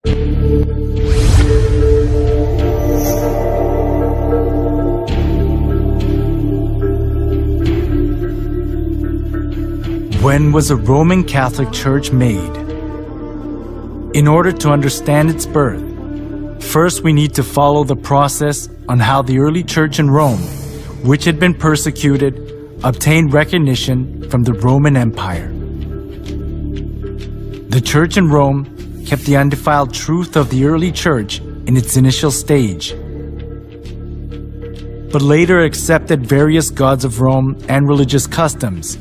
When was a Roman Catholic Church made? In order to understand its birth, first we need to follow the process on how the early church in Rome, which had been persecuted, obtained recognition from the Roman Empire. The church in Rome kept the undefiled truth of the early church in its initial stage, but later accepted various gods of Rome and religious customs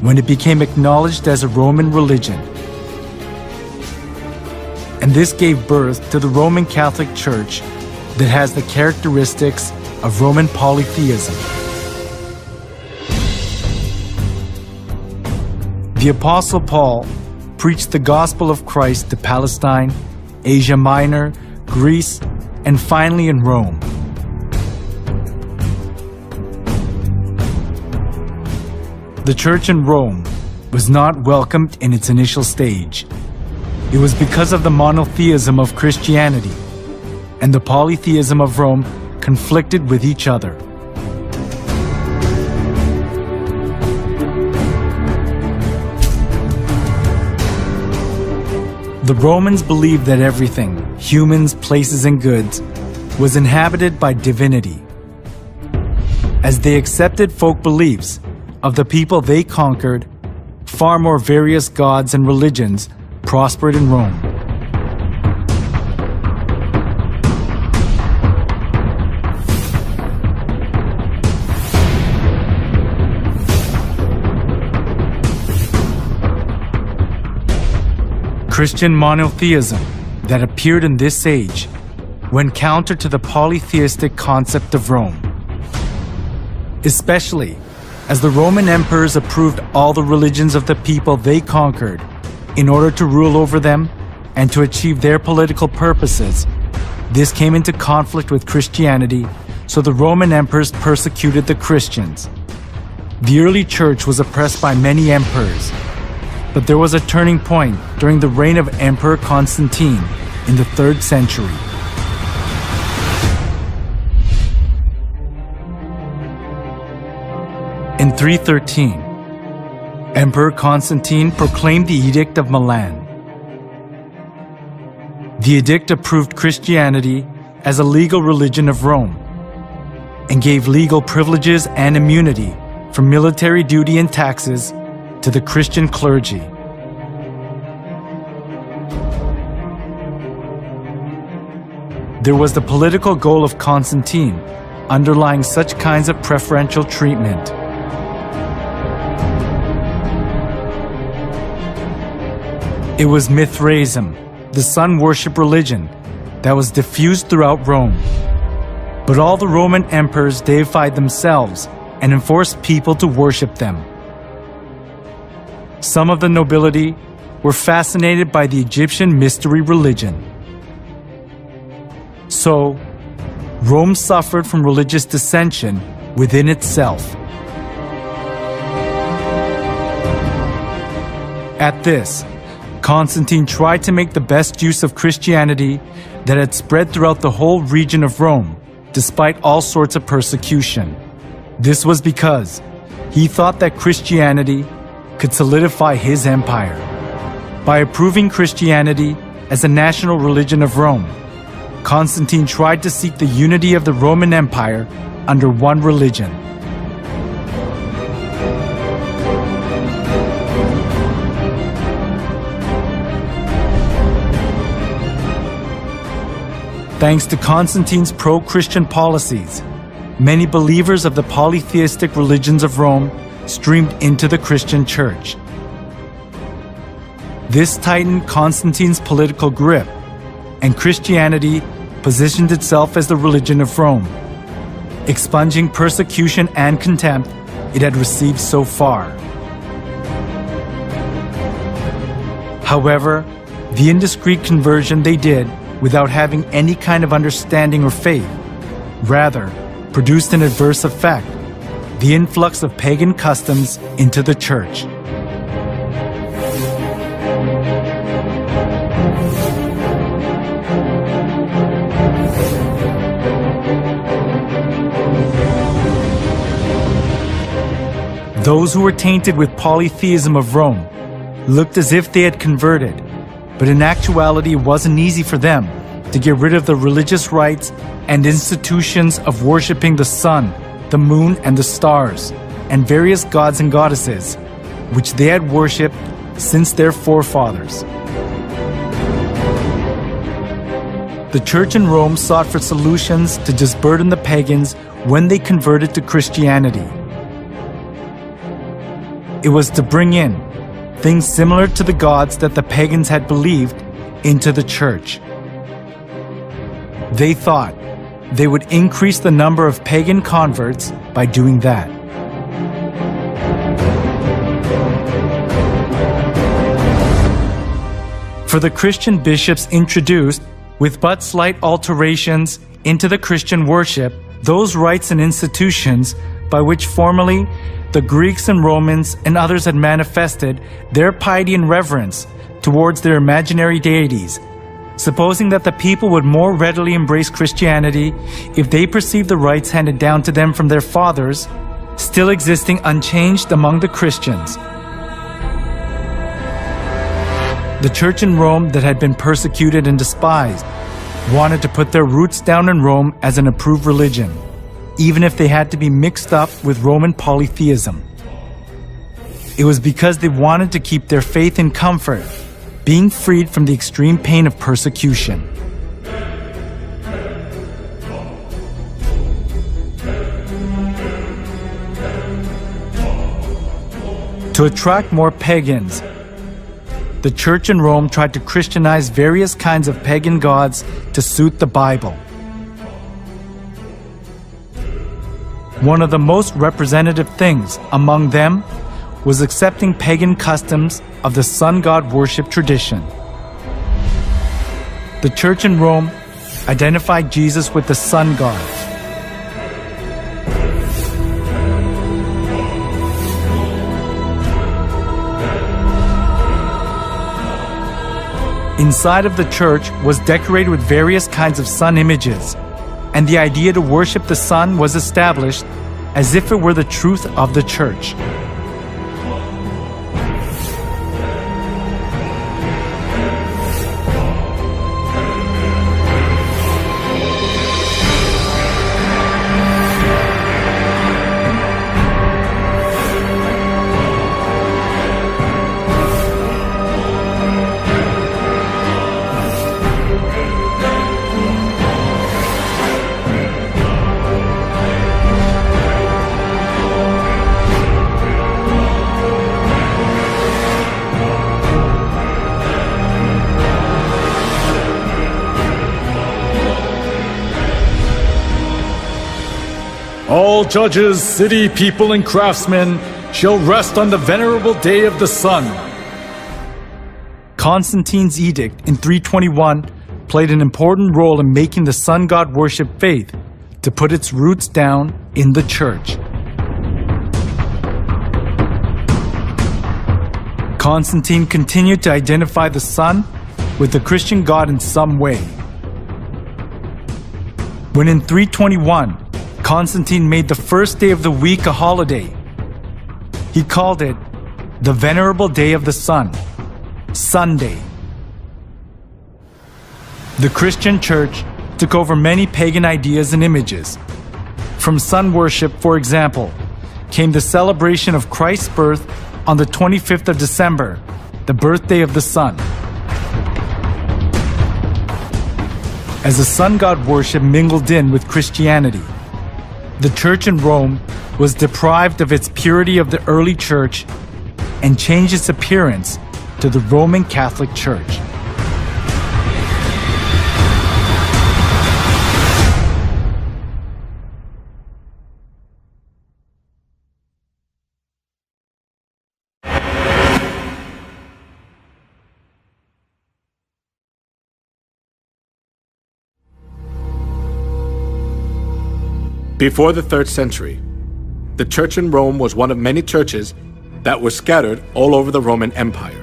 when it became acknowledged as a Roman religion. And this gave birth to the Roman Catholic Church that has the characteristics of Roman polytheism. The Apostle Paul preached the gospel of Christ to Palestine, Asia Minor, Greece, and finally in Rome. The church in Rome was not welcomed in its initial stage. It was because of the monotheism of Christianity, and the polytheism of Rome conflicted with each other. The Romans believed that everything, humans, places, and goods, was inhabited by divinity. As they accepted folk beliefs of the people they conquered, far more various gods and religions prospered in Rome. Christian monotheism that appeared in this age went counter to the polytheistic concept of Rome, especially as the Roman emperors approved all the religions of the people they conquered in order to rule over them and to achieve their political purposes. This came into conflict with Christianity, so the Roman emperors persecuted the Christians. The early church was oppressed by many emperors, but there was a turning point during the reign of Emperor Constantine in the 3rd century. In 313, Emperor Constantine proclaimed the Edict of Milan. The edict approved Christianity as a legal religion of Rome and gave legal privileges and immunity from military duty and taxes to the Christian clergy. There was the political goal of Constantine underlying such kinds of preferential treatment. It was Mithraism, the sun worship religion, that was diffused throughout Rome. But all the Roman emperors deified themselves and enforced people to worship them. Some of the nobility were fascinated by the Egyptian mystery religion. So, Rome suffered from religious dissension within itself. At this, Constantine tried to make the best use of Christianity that had spread throughout the whole region of Rome, despite all sorts of persecution. This was because he thought that Christianity could solidify his empire. By approving Christianity as a national religion of Rome, Constantine tried to seek the unity of the Roman Empire under one religion. Thanks to Constantine's pro-Christian policies, many believers of the polytheistic religions of Rome streamed into the Christian church. This tightened Constantine's political grip, and Christianity positioned itself as the religion of Rome, expunging persecution and contempt it had received so far. However, the indiscreet conversion they did without having any kind of understanding or faith, rather produced an adverse effect: the influx of pagan customs into the church. Those who were tainted with polytheism of Rome looked as if they had converted, but in actuality it wasn't easy for them to get rid of the religious rites and institutions of worshiping the sun, the moon, and the stars, and various gods and goddesses, which they had worshipped since their forefathers. The church in Rome sought for solutions to disburden the pagans when they converted to Christianity. It was to bring in things similar to the gods that the pagans had believed into the church. They thought they would increase the number of pagan converts by doing that. For the Christian bishops introduced, with but slight alterations, into the Christian worship, those rites and institutions by which formerly the Greeks and Romans and others had manifested their piety and reverence towards their imaginary deities, supposing that the people would more readily embrace Christianity if they perceived the rites handed down to them from their fathers still existing unchanged among the Christians. The church in Rome that had been persecuted and despised wanted to put their roots down in Rome as an approved religion, even if they had to be mixed up with Roman polytheism. It was because they wanted to keep their faith in comfort, being freed from the extreme pain of persecution. To attract more pagans, the church in Rome tried to Christianize various kinds of pagan gods to suit the Bible. One of the most representative things among them was accepting pagan customs of the sun god worship tradition. The church in Rome identified Jesus with the sun god. Inside of the church was decorated with various kinds of sun images, and the idea to worship the sun was established as if it were the truth of the church. All judges, city people, and craftsmen shall rest on the venerable day of the sun. Constantine's edict in 321 played an important role in making the sun god worship faith to put its roots down in the church. Constantine continued to identify the sun with the Christian god in some way. When in 321, Constantine made the first day of the week a holiday, he called it the Venerable Day of the Sun, Sunday. The Christian church took over many pagan ideas and images. From sun worship, for example, came the celebration of Christ's birth on the 25th of December, the birthday of the sun. As the sun god worship mingled in with Christianity, the church in Rome was deprived of its purity of the early church and changed its appearance to the Roman Catholic Church. Before the 3rd century, the church in Rome was one of many churches that were scattered all over the Roman Empire.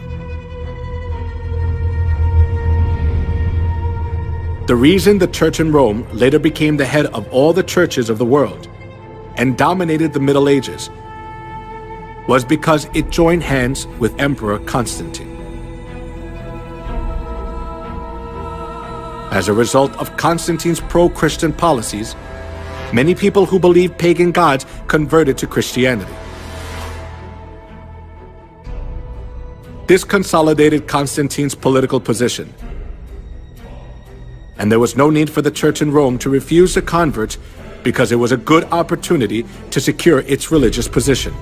The reason the church in Rome later became the head of all the churches of the world and dominated the Middle Ages was because it joined hands with Emperor Constantine. As a result of Constantine's pro-Christian policies, many people who believed pagan gods converted to Christianity. This consolidated Constantine's political position, and there was no need for the church in Rome to refuse the converts because it was a good opportunity to secure its religious position.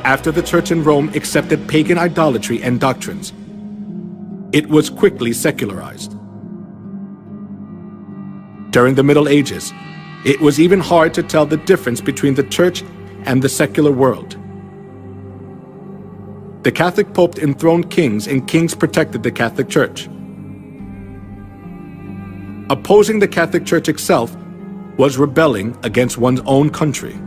After the church in Rome accepted pagan idolatry and doctrines, it was quickly secularized. During the Middle Ages, it was even hard to tell the difference between the church and the secular world. The Catholic Pope enthroned kings, and kings protected the Catholic Church. Opposing the Catholic Church itself was rebelling against one's own country.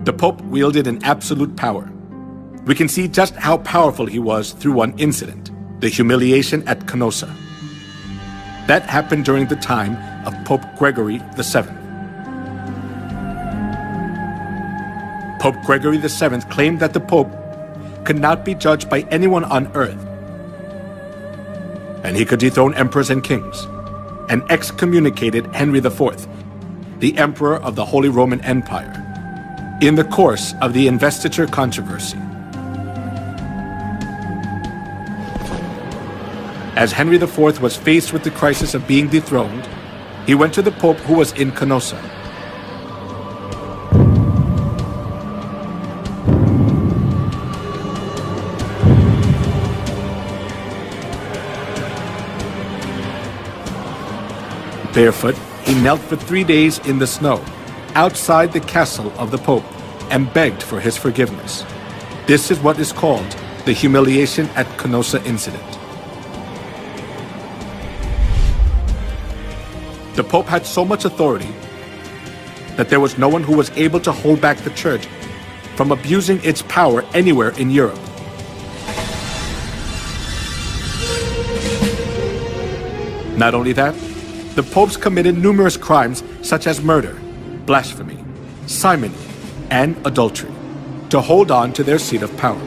The Pope wielded an absolute power. We can see just how powerful he was through one incident, the humiliation at Canossa. That happened during the time of Pope Gregory VII. Pope Gregory VII claimed that the Pope could not be judged by anyone on earth, and he could dethrone emperors and kings, and excommunicated Henry IV, the Emperor of the Holy Roman Empire, in the course of the investiture controversy. As Henry IV was faced with the crisis of being dethroned, he went to the Pope who was in Canossa. Barefoot, he knelt for 3 days in the snow, outside the castle of the Pope, and begged for his forgiveness. This is what is called the humiliation at Canossa incident. The Pope had so much authority that there was no one who was able to hold back the Church from abusing its power anywhere in Europe. Not only that, the popes committed numerous crimes such as murder, blasphemy, simony, and adultery to hold on to their seat of power.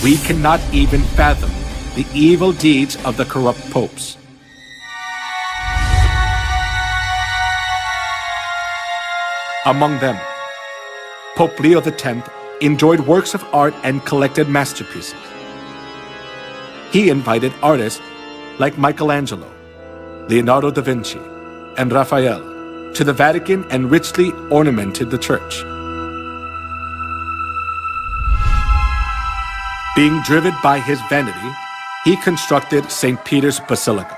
We cannot even fathom the evil deeds of the corrupt popes. Among them, Pope Leo X enjoyed works of art and collected masterpieces. He invited artists like Michelangelo, Leonardo da Vinci, and Raphael to the Vatican and richly ornamented the church. Being driven by his vanity, he constructed St. Peter's Basilica.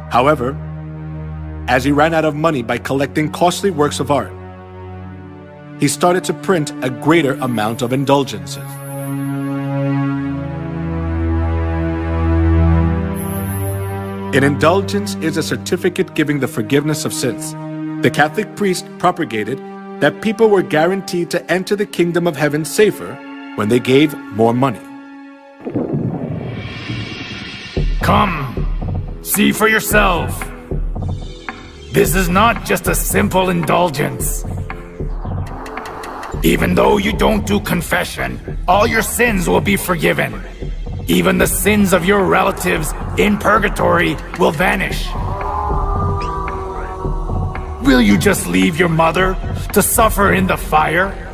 However, as he ran out of money by collecting costly works of art, he started to print a greater amount of indulgences. An indulgence is a certificate giving the forgiveness of sins. The Catholic priest propagated that people were guaranteed to enter the kingdom of heaven safer when they gave more money. Come, see for yourself. This is not just a simple indulgence. Even though you don't do confession, all your sins will be forgiven. Even the sins of your relatives in purgatory will vanish. Will you just leave your mother to suffer in the fire?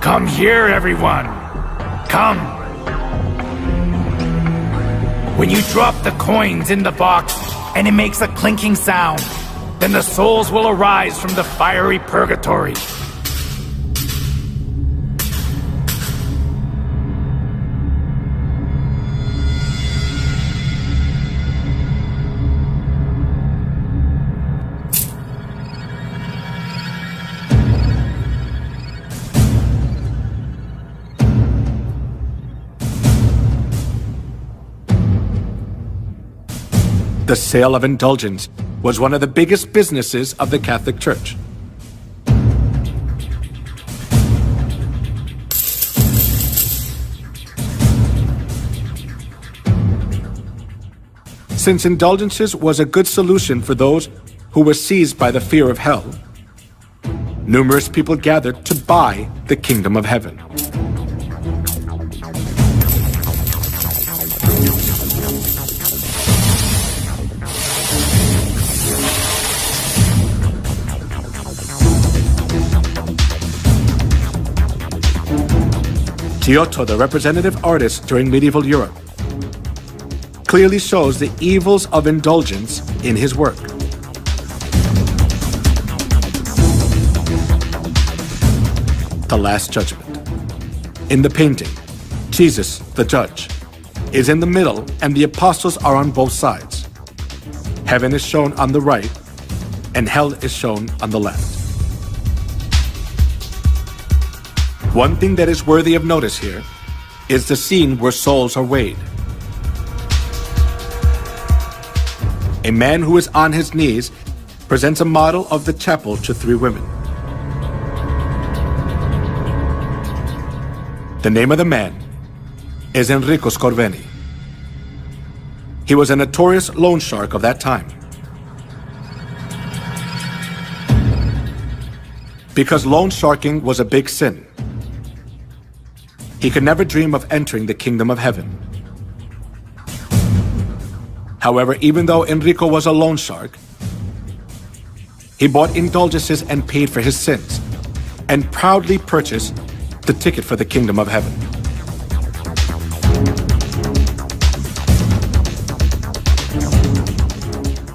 Come here, everyone. Come. When you drop the coins in the box and it makes a clinking sound, then the souls will arise from the fiery purgatory. The sale of indulgence was one of the biggest businesses of the Catholic Church. Since indulgences was a good solution for those who were seized by the fear of hell, numerous people gathered to buy the kingdom of heaven. Giotto, the representative artist during medieval Europe, clearly shows the evils of indulgence in his work. The Last Judgment. In the painting, Jesus, the judge, is in the middle and the apostles are on both sides. Heaven is shown on the right and hell is shown on the left. One thing that is worthy of notice here is the scene where souls are weighed. A man who is on his knees presents a model of the chapel to three women. The name of the man is Enrico Scorveni. He was a notorious loan shark of that time. Because loan sharking was a big sin, he could never dream of entering the kingdom of heaven. However, even though Enrico was a loan shark, he bought indulgences and paid for his sins, and proudly purchased the ticket for the kingdom of heaven.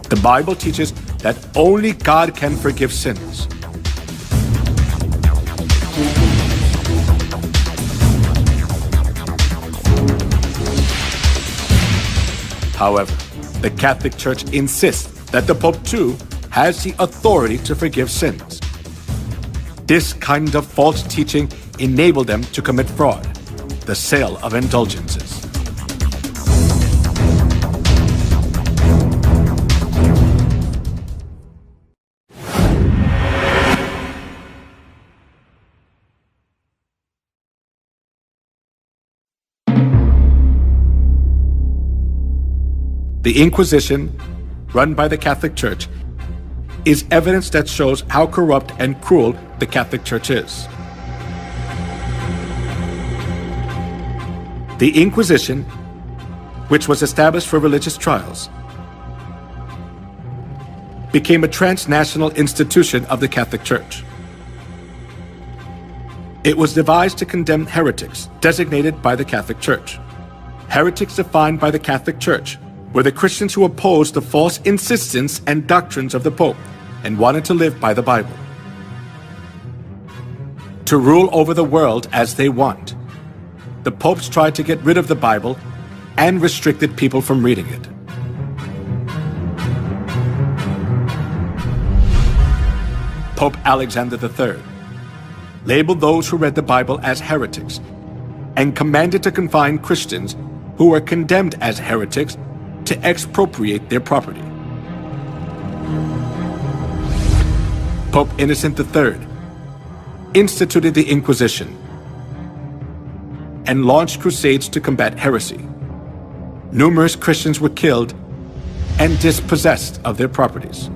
The Bible teaches that only God can forgive sins. However, the Catholic Church insists that the Pope too has the authority to forgive sins. This kind of false teaching enabled them to commit fraud, the sale of indulgences. The Inquisition, run by the Catholic Church, is evidence that shows how corrupt and cruel the Catholic Church is. The Inquisition, which was established for religious trials, became a transnational institution of the Catholic Church. It was devised to condemn heretics designated by the Catholic Church. Heretics defined by the Catholic Church were the Christians who opposed the false insistence and doctrines of the Pope and wanted to live by the Bible. to rule over the world as they want. The popes tried to get rid of the Bible and restricted people from reading it. Pope Alexander III labeled those who read the Bible as heretics and commanded to confine Christians who were condemned as heretics to expropriate their property. Pope Innocent III instituted the Inquisition and launched crusades to combat heresy. Numerous Christians were killed and dispossessed of their properties.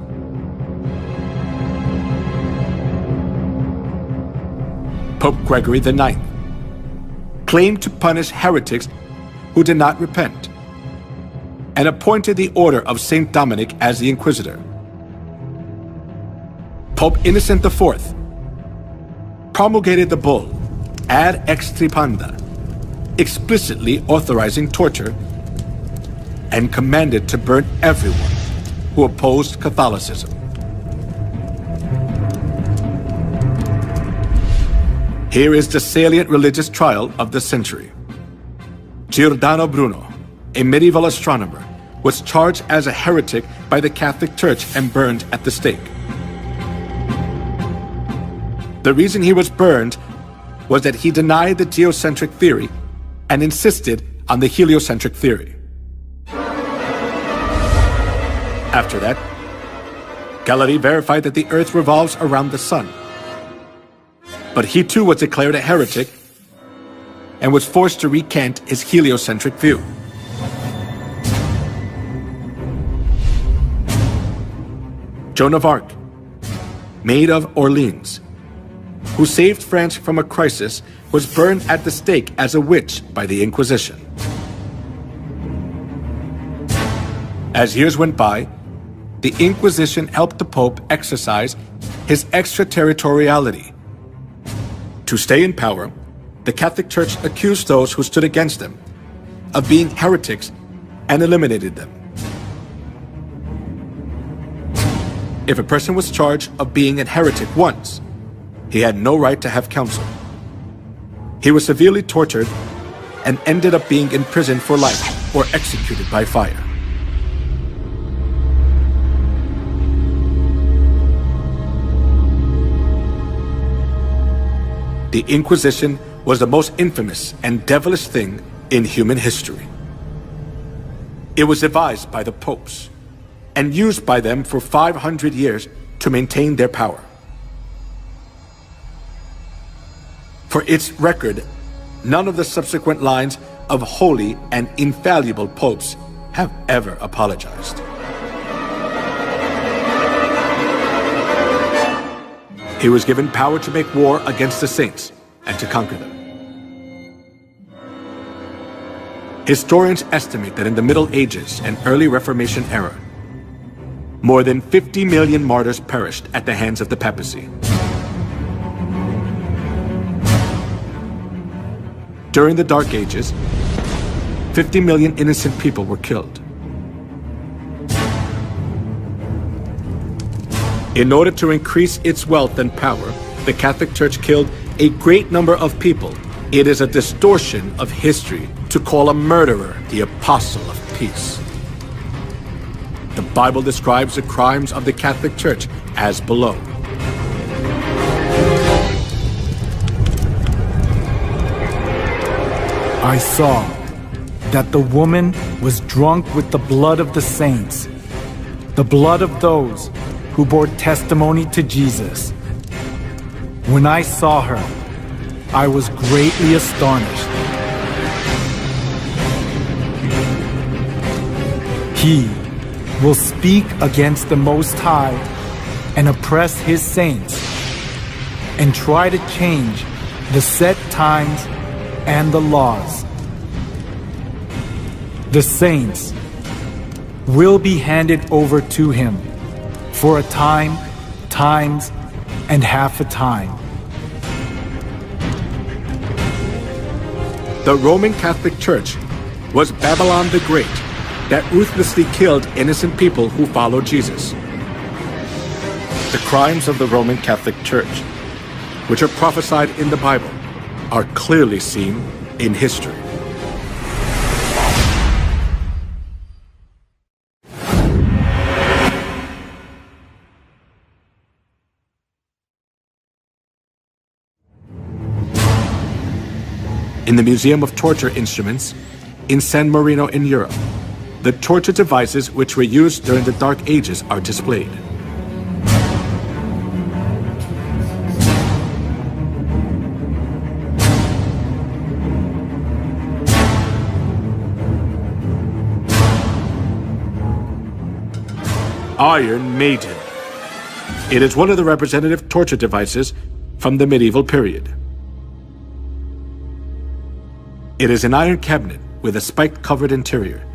Pope Gregory IX claimed to punish heretics who did not repent and appointed the Order of St. Dominic as the Inquisitor. Pope Innocent IV promulgated the bull Ad Extirpanda, explicitly authorizing torture, and commanded to burn everyone who opposed Catholicism. Here is the salient religious trial of the century. Giordano Bruno, a medieval astronomer, was charged as a heretic by the Catholic Church and burned at the stake. The reason he was burned was that he denied the geocentric theory and insisted on the heliocentric theory. After that, Galilei verified that the Earth revolves around the Sun. But he too was declared a heretic and was forced to recant his heliocentric view. Joan of Arc, Maid of Orleans, who saved France from a crisis, was burned at the stake as a witch by the Inquisition. As years went by, the Inquisition helped the Pope exercise his extraterritoriality. To stay in power, the Catholic Church accused those who stood against them of being heretics and eliminated them. If a person was charged of being a heretic once, he had no right to have counsel. He was severely tortured and ended up being imprisoned for life or executed by fire. The Inquisition was the most infamous and devilish thing in human history. It was devised by the popes and used by them for 500 years to maintain their power. For its record, none of the subsequent lines of holy and infallible popes have ever apologized. He was given power to make war against the saints and to conquer them. Historians estimate that in the Middle Ages and early Reformation era, more than 50 million martyrs perished at the hands of the papacy. During the Dark Ages, 50 million innocent people were killed. In order to increase its wealth and power, the Catholic Church killed a great number of people. It is a distortion of history to call a murderer the apostle of peace. The Bible describes the crimes of the Catholic Church as below. I saw that the woman was drunk with the blood of the saints, the blood of those who bore testimony to Jesus. When I saw her, I was greatly astonished. He will speak against the Most High and oppress his saints and try to change the set times and the laws. The saints will be handed over to him for a time, times, and half a time. The Roman Catholic Church was Babylon the Great that ruthlessly killed innocent people who followed Jesus. The crimes of the Roman Catholic Church which are prophesied in the Bible, are clearly seen in history. In the Museum of Torture Instruments in San Marino in Europe, the torture devices which were used during the Dark Ages are displayed. Iron Maiden. It is one of the representative torture devices from the medieval period. It is an iron cabinet with a spike-covered interior,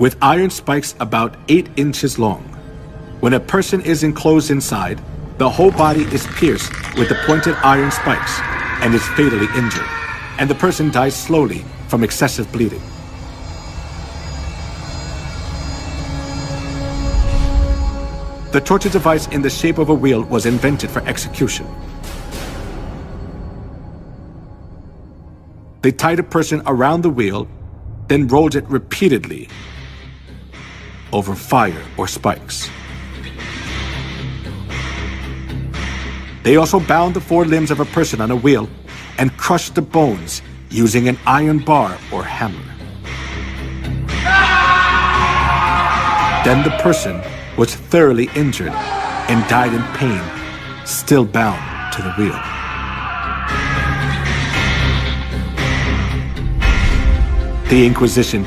with iron spikes about 8 inches long. When a person is enclosed inside, the whole body is pierced with the pointed iron spikes and is fatally injured, and the person dies slowly from excessive bleeding. The torture device in the shape of a wheel was invented for execution. They tied a person around the wheel, then rolled it repeatedly over fire or spikes. They also bound the 4 limbs of a person on a wheel and crushed the bones using an iron bar or hammer. Then the person was thoroughly injured and died in pain, still bound to the wheel. The Inquisition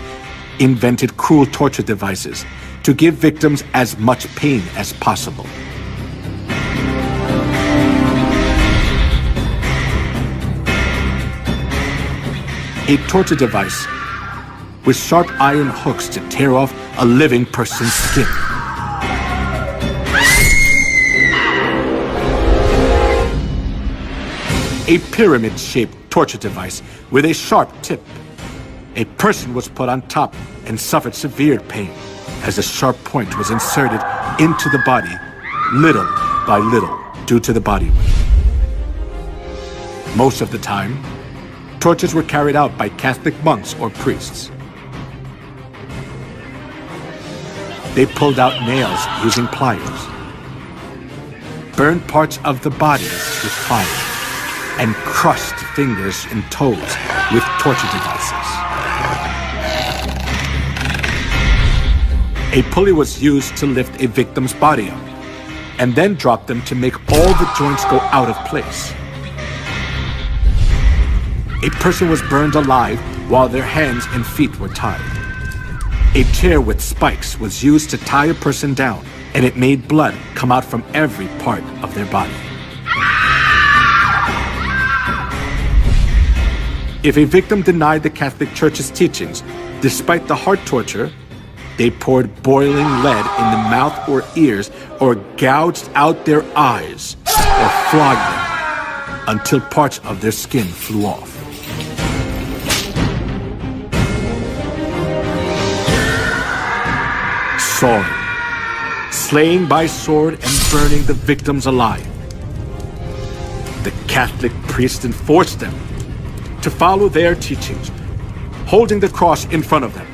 invented cruel torture devices to give victims as much pain as possible. A torture device with sharp iron hooks to tear off a living person's skin. A pyramid-shaped torture device with a sharp tip. A person was put on top and suffered severe pain as a sharp point was inserted into the body little by little due to the body weight. Most of the time, tortures were carried out by Catholic monks or priests. They pulled out nails using pliers, burned parts of the body with fire, and crushed fingers and toes with torture devices. A pulley was used to lift a victim's body up, and then drop them to make all the joints go out of place. A person was burned alive while their hands and feet were tied. A chair with spikes was used to tie a person down, and it made blood come out from every part of their body. If a victim denied the Catholic Church's teachings, despite the hard torture, they poured boiling lead in the mouth or ears, or gouged out their eyes, or flogged them until parts of their skin flew off. Sawing, slaying by sword and burning the victims alive. The Catholic priests enforced them to follow their teachings, holding the cross in front of them.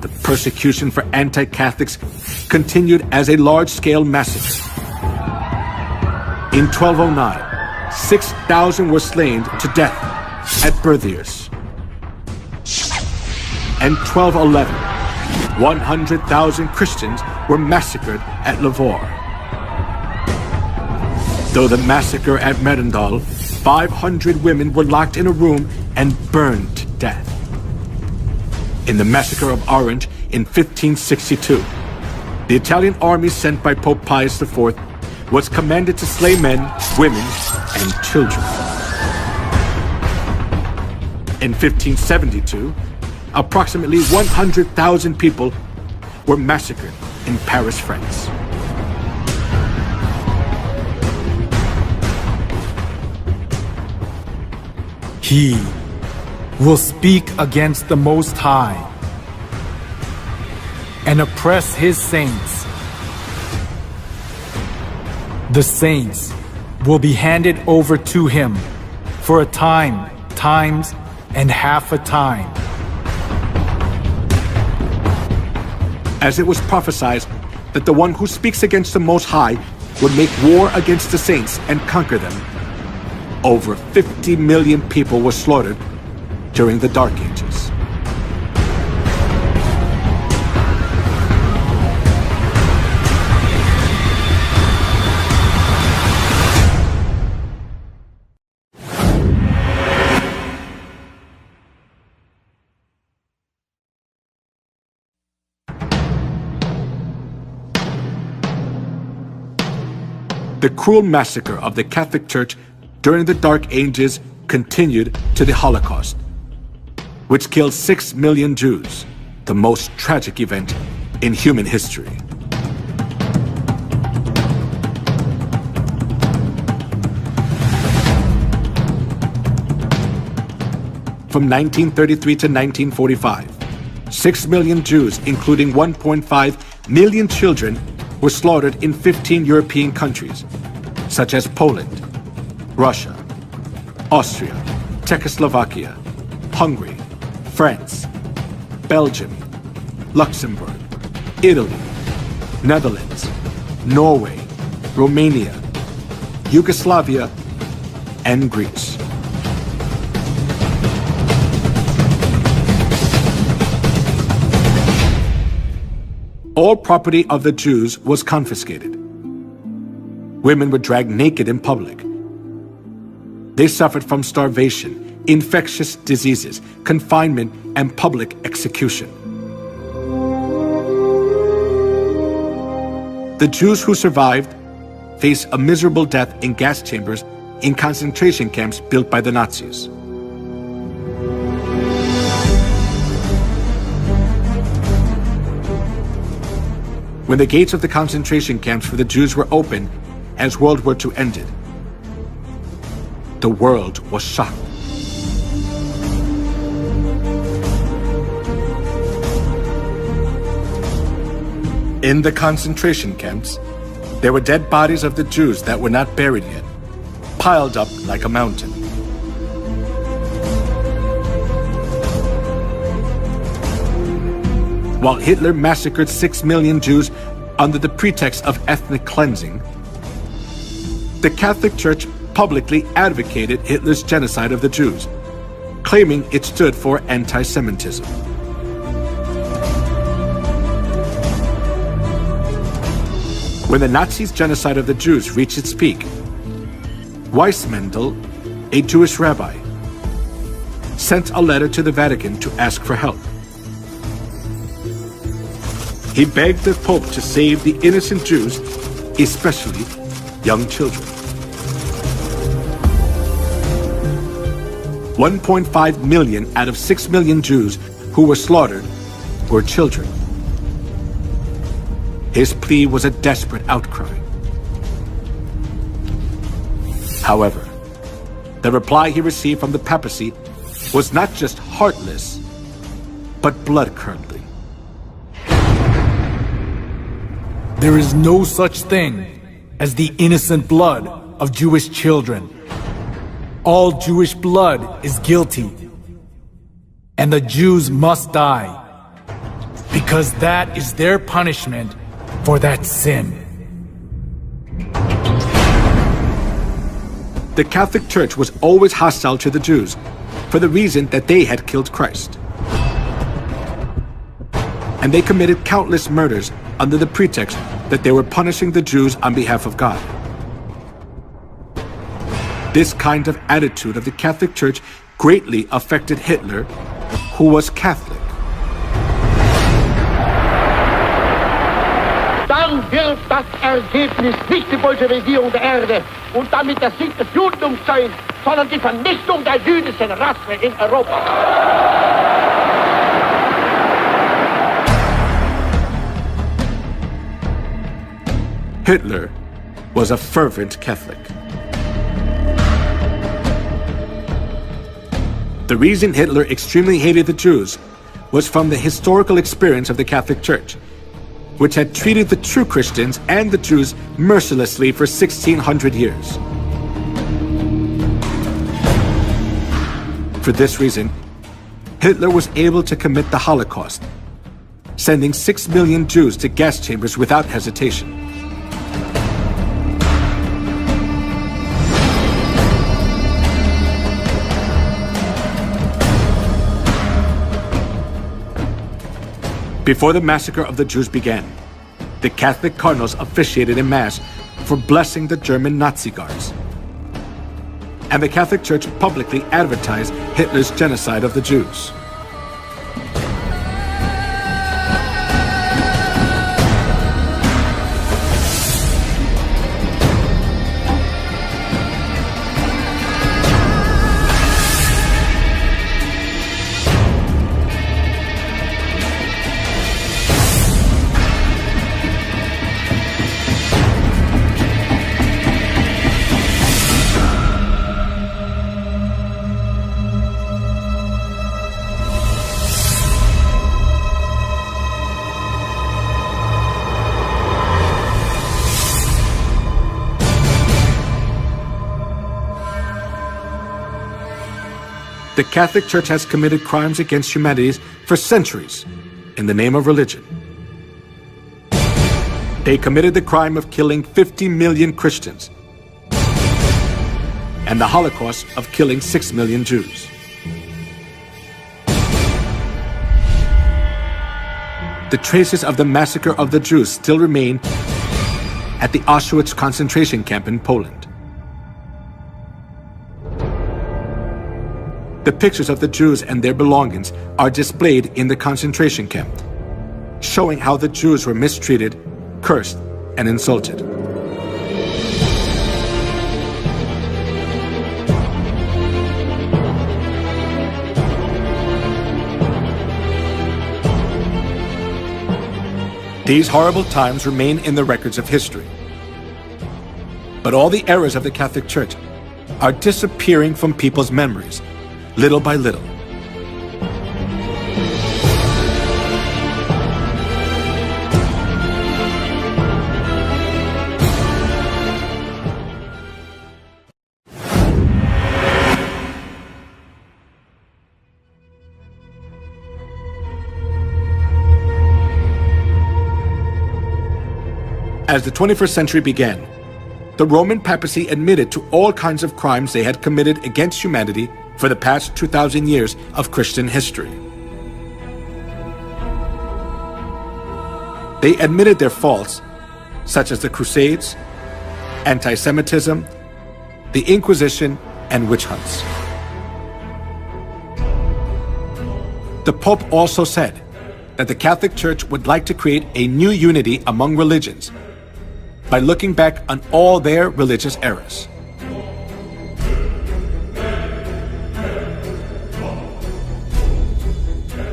The persecution for anti-Catholics continued as a large-scale massacre. In 1209, 6,000 were slain to death at Berthiers. And 1211, 100,000 Christians were massacred at Lavore. Though the massacre at Merendal, 500 women were locked in a room and burned to death. In the massacre of Orange in 1562, the Italian army sent by Pope Pius IV was commanded to slay men, women, and children. In 1572, approximately 100,000 people were massacred in Paris, France. He will speak against the Most High and oppress his saints. The saints will be handed over to him for a time, times, and half a time. As it was prophesied that the one who speaks against the Most High would make war against the saints and conquer them, over 50 million people were slaughtered during the Dark Ages. The cruel massacre of the Catholic Church during the Dark Ages continued to the Holocaust, which killed 6 million Jews, the most tragic event in human history. From 1933 to 1945, 6 million Jews, including 1.5 million children, were slaughtered in 15 European countries, such as Poland, Russia, Austria, Czechoslovakia, Hungary, France, Belgium, Luxembourg, Italy, Netherlands, Norway, Romania, Yugoslavia, and Greece. All property of the Jews was confiscated. Women were dragged naked in public. They suffered from starvation, infectious diseases, confinement, and public execution. The Jews who survived faced a miserable death in gas chambers in concentration camps built by the Nazis. When the gates of the concentration camps for the Jews were opened as World War II ended, the world was shocked. In the concentration camps, there were dead bodies of the Jews that were not buried yet, piled up like a mountain. While Hitler massacred 6 million Jews under the pretext of ethnic cleansing, the Catholic Church publicly advocated Hitler's genocide of the Jews, claiming it stood for anti-Semitism. When the Nazis' genocide of the Jews reached its peak, Weissmandl, a Jewish rabbi, sent a letter to the Vatican to ask for help. He begged the Pope to save the innocent Jews, especially young children. 1.5 million out of 6 million Jews who were slaughtered were children. His plea was a desperate outcry. However, the reply he received from the papacy was not just heartless, but blood-curdling. There is no such thing as the innocent blood of Jewish children. All Jewish blood is guilty, and the Jews must die, because that is their punishment for that sin. The Catholic Church was always hostile to the Jews for the reason that they had killed Christ. And they committed countless murders under the pretext that they were punishing the Jews on behalf of God. This kind of attitude of the Catholic Church greatly affected Hitler, who was Catholic. Dann wird das Ergebnis nicht die Bolschewisierung der Erde und damit der Sieg des Judentums sein, sondern die Vernichtung der jüdischen Rasse in Europa. Hitler was a fervent Catholic. The reason Hitler extremely hated the Jews was from the historical experience of the Catholic Church, which had treated the true Christians and the Jews mercilessly for 1600 years. For this reason, Hitler was able to commit the Holocaust, sending 6 million Jews to gas chambers without hesitation. Before the massacre of the Jews began, the Catholic cardinals officiated in Mass for blessing the German Nazi guards. And the Catholic Church publicly advertised Hitler's genocide of the Jews. The Catholic Church has committed crimes against humanity for centuries in the name of religion. They committed the crime of killing 50 million Christians and the Holocaust of killing 6 million Jews. The traces of the massacre of the Jews still remain at the Auschwitz concentration camp in Poland. The pictures of the Jews and their belongings are displayed in the concentration camp, showing how the Jews were mistreated, cursed, and insulted. These horrible times remain in the records of history. But all the errors of the Catholic Church are disappearing from people's memories, little by little. As the 21st century began, the Roman papacy admitted to all kinds of crimes they had committed against humanity for the past 2,000 years of Christian history. They admitted their faults, such as the Crusades, anti-Semitism, the Inquisition, and witch hunts. The Pope also said that the Catholic Church would like to create a new unity among religions by looking back on all their religious errors.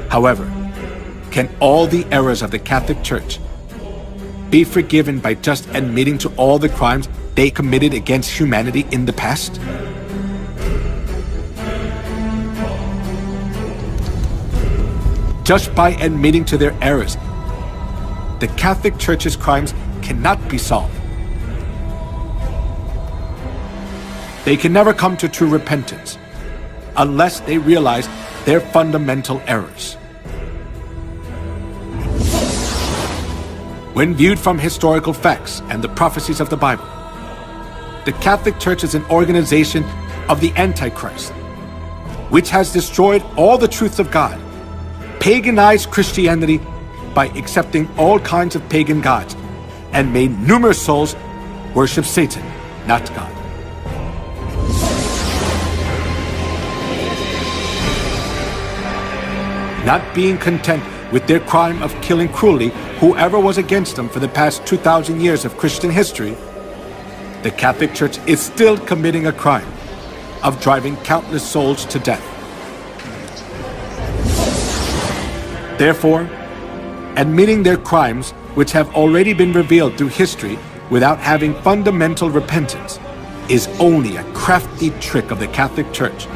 However, can all the errors of the Catholic Church be forgiven by just admitting to all the crimes they committed against humanity in the past? Just by admitting to their errors, the Catholic Church's crimes cannot be solved. They can never come to true repentance unless they realize their fundamental errors. When viewed from historical facts and the prophecies of the Bible, the Catholic Church is an organization of the Antichrist, which has destroyed all the truths of God, paganized Christianity by accepting all kinds of pagan gods, and made numerous souls worship Satan, not God. Not being content with their crime of killing cruelly whoever was against them for the past 2,000 years of Christian history, the Catholic Church is still committing a crime of driving countless souls to death. Therefore, admitting their crimes, which have already been revealed through history without having fundamental repentance, is only a crafty trick of the Catholic Church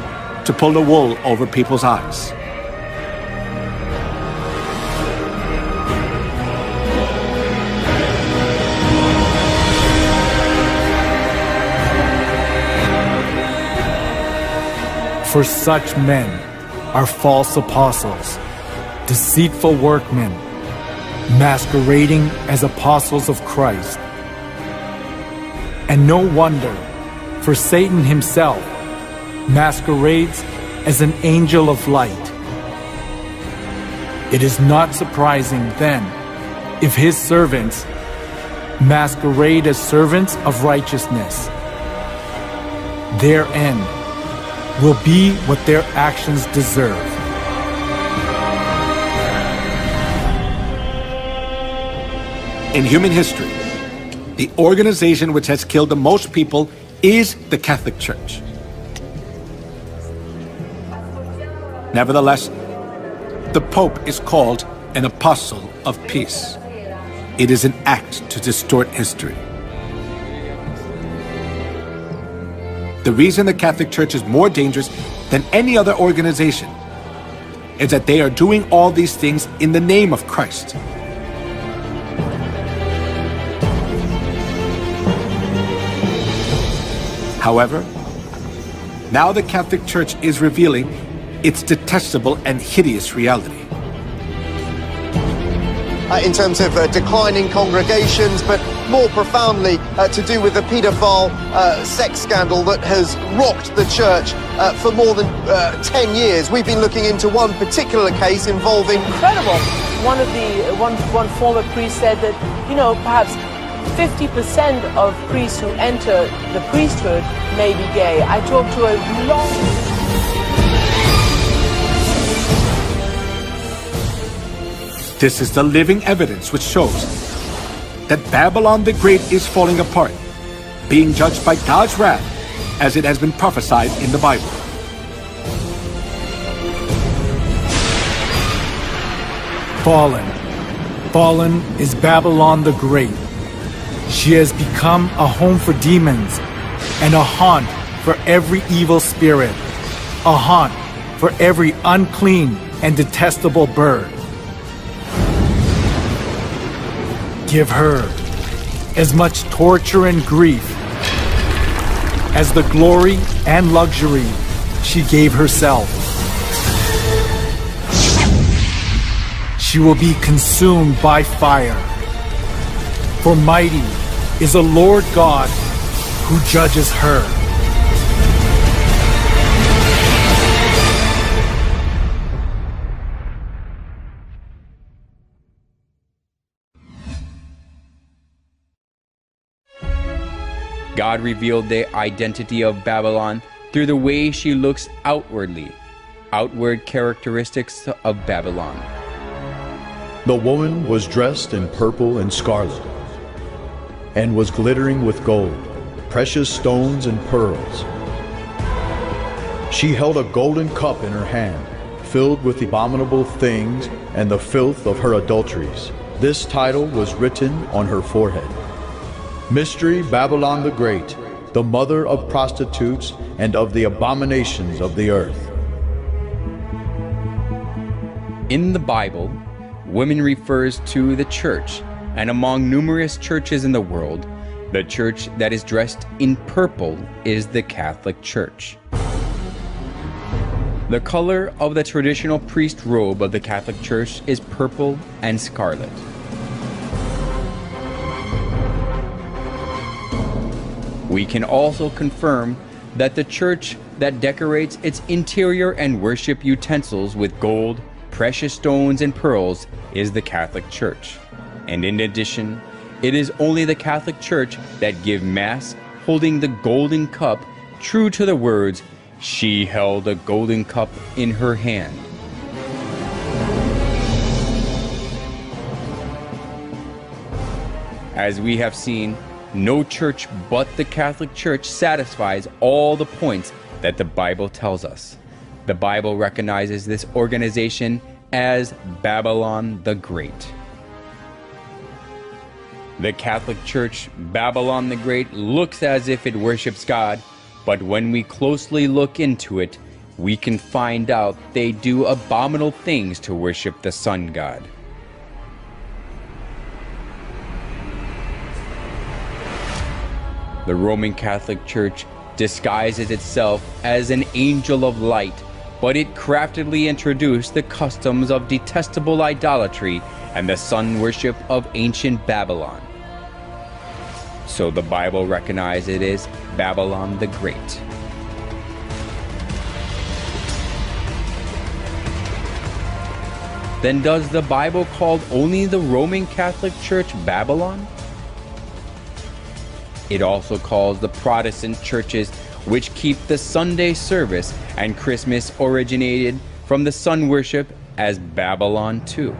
to pull the wool over people's eyes. For such men are false apostles, deceitful workmen, masquerading as apostles of Christ. And no wonder, for Satan himself masquerades as an angel of light. It is not surprising, then, if his servants masquerade as servants of righteousness. Their end will be what their actions deserve. In human history, the organization which has killed the most people is the Catholic Church. Nevertheless, the Pope is called an apostle of peace. It is an act to distort history. The reason the Catholic Church is more dangerous than any other organization is that they are doing all these things in the name of Christ. However, now the Catholic Church is revealing its detestable and hideous reality. In terms of declining congregations, but more profoundly to do with the paedophile sex scandal that has rocked the church for more than 10 years. We've been looking into one particular case involving... Incredible. One former priest said that, perhaps 50% of priests who enter the priesthood may be gay. I talked to a long... This is the living evidence which shows that Babylon the Great is falling apart, being judged by God's wrath as it has been prophesied in the Bible. Fallen is Babylon the Great. She has become a home for demons and a haunt for every evil spirit, a haunt for every unclean and detestable bird. Give her as much torture and grief as the glory and luxury she gave herself. She will be consumed by fire. For mighty is the Lord God who judges her. God revealed the identity of Babylon through the way she looks outwardly, outward characteristics of Babylon. The woman was dressed in purple and scarlet, and was glittering with gold, precious stones and pearls. She held a golden cup in her hand, filled with abominable things and the filth of her adulteries. This title was written on her forehead: Mystery Babylon the Great, the mother of prostitutes and of the abominations of the earth. In the Bible, women refers to the church, and among numerous churches in the world, the church that is dressed in purple is the Catholic Church. The color of the traditional priest robe of the Catholic Church is purple and scarlet. We can also confirm that the church that decorates its interior and worship utensils with gold, precious stones, and pearls is the Catholic Church. And in addition, it is only the Catholic Church that give Mass holding the golden cup, true to the words, "She held a golden cup in her hand." As we have seen, no church but the Catholic Church satisfies all the points that the Bible tells us. The Bible recognizes this organization as Babylon the Great. The Catholic Church, Babylon the Great, looks as if it worships God, but when we closely look into it, we can find out they do abominable things to worship the sun god. The Roman Catholic Church disguises itself as an angel of light, but it craftily introduced the customs of detestable idolatry and the sun worship of ancient Babylon. So the Bible recognizes it as Babylon the Great. Then does the Bible call only the Roman Catholic Church Babylon? It also calls the Protestant churches which keep the Sunday service and Christmas originated from the sun worship as Babylon too.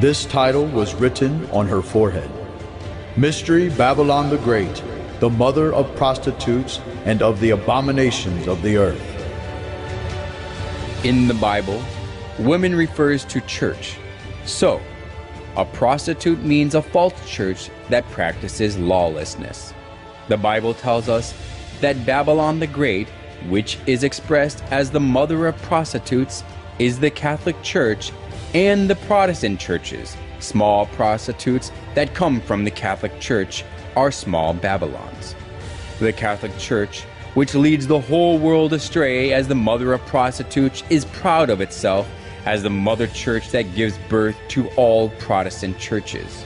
This title was written on her forehead. Mystery Babylon the Great, the mother of prostitutes and of the abominations of the earth. In the Bible, women refers to church. So, a prostitute means a false church that practices lawlessness. The Bible tells us that Babylon the Great, which is expressed as the mother of prostitutes, is the Catholic Church and the Protestant churches. Small prostitutes that come from the Catholic Church are small Babylons. The Catholic Church, which leads the whole world astray as the mother of prostitutes, is proud of itself as the mother church that gives birth to all Protestant churches.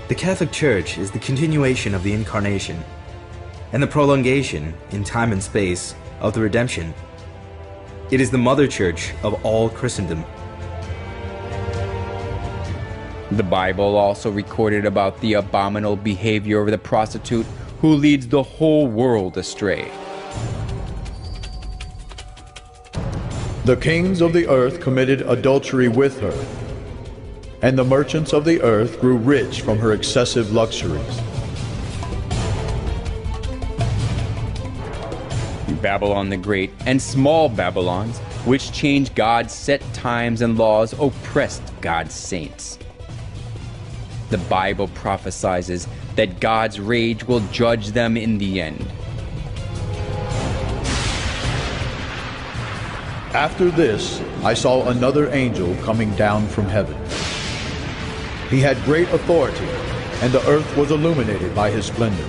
The Catholic Church is the continuation of the Incarnation and the prolongation in time and space of the redemption. It is the mother church of all Christendom. The Bible also recorded about the abominable behavior of the prostitute who leads the whole world astray. The kings of the earth committed adultery with her, and the merchants of the earth grew rich from her excessive luxuries. Babylon the Great and small Babylons, which changed God's set times and laws, oppressed God's saints. The Bible prophesies that God's rage will judge them in the end. After this, I saw another angel coming down from heaven. He had great authority, and the earth was illuminated by his splendor.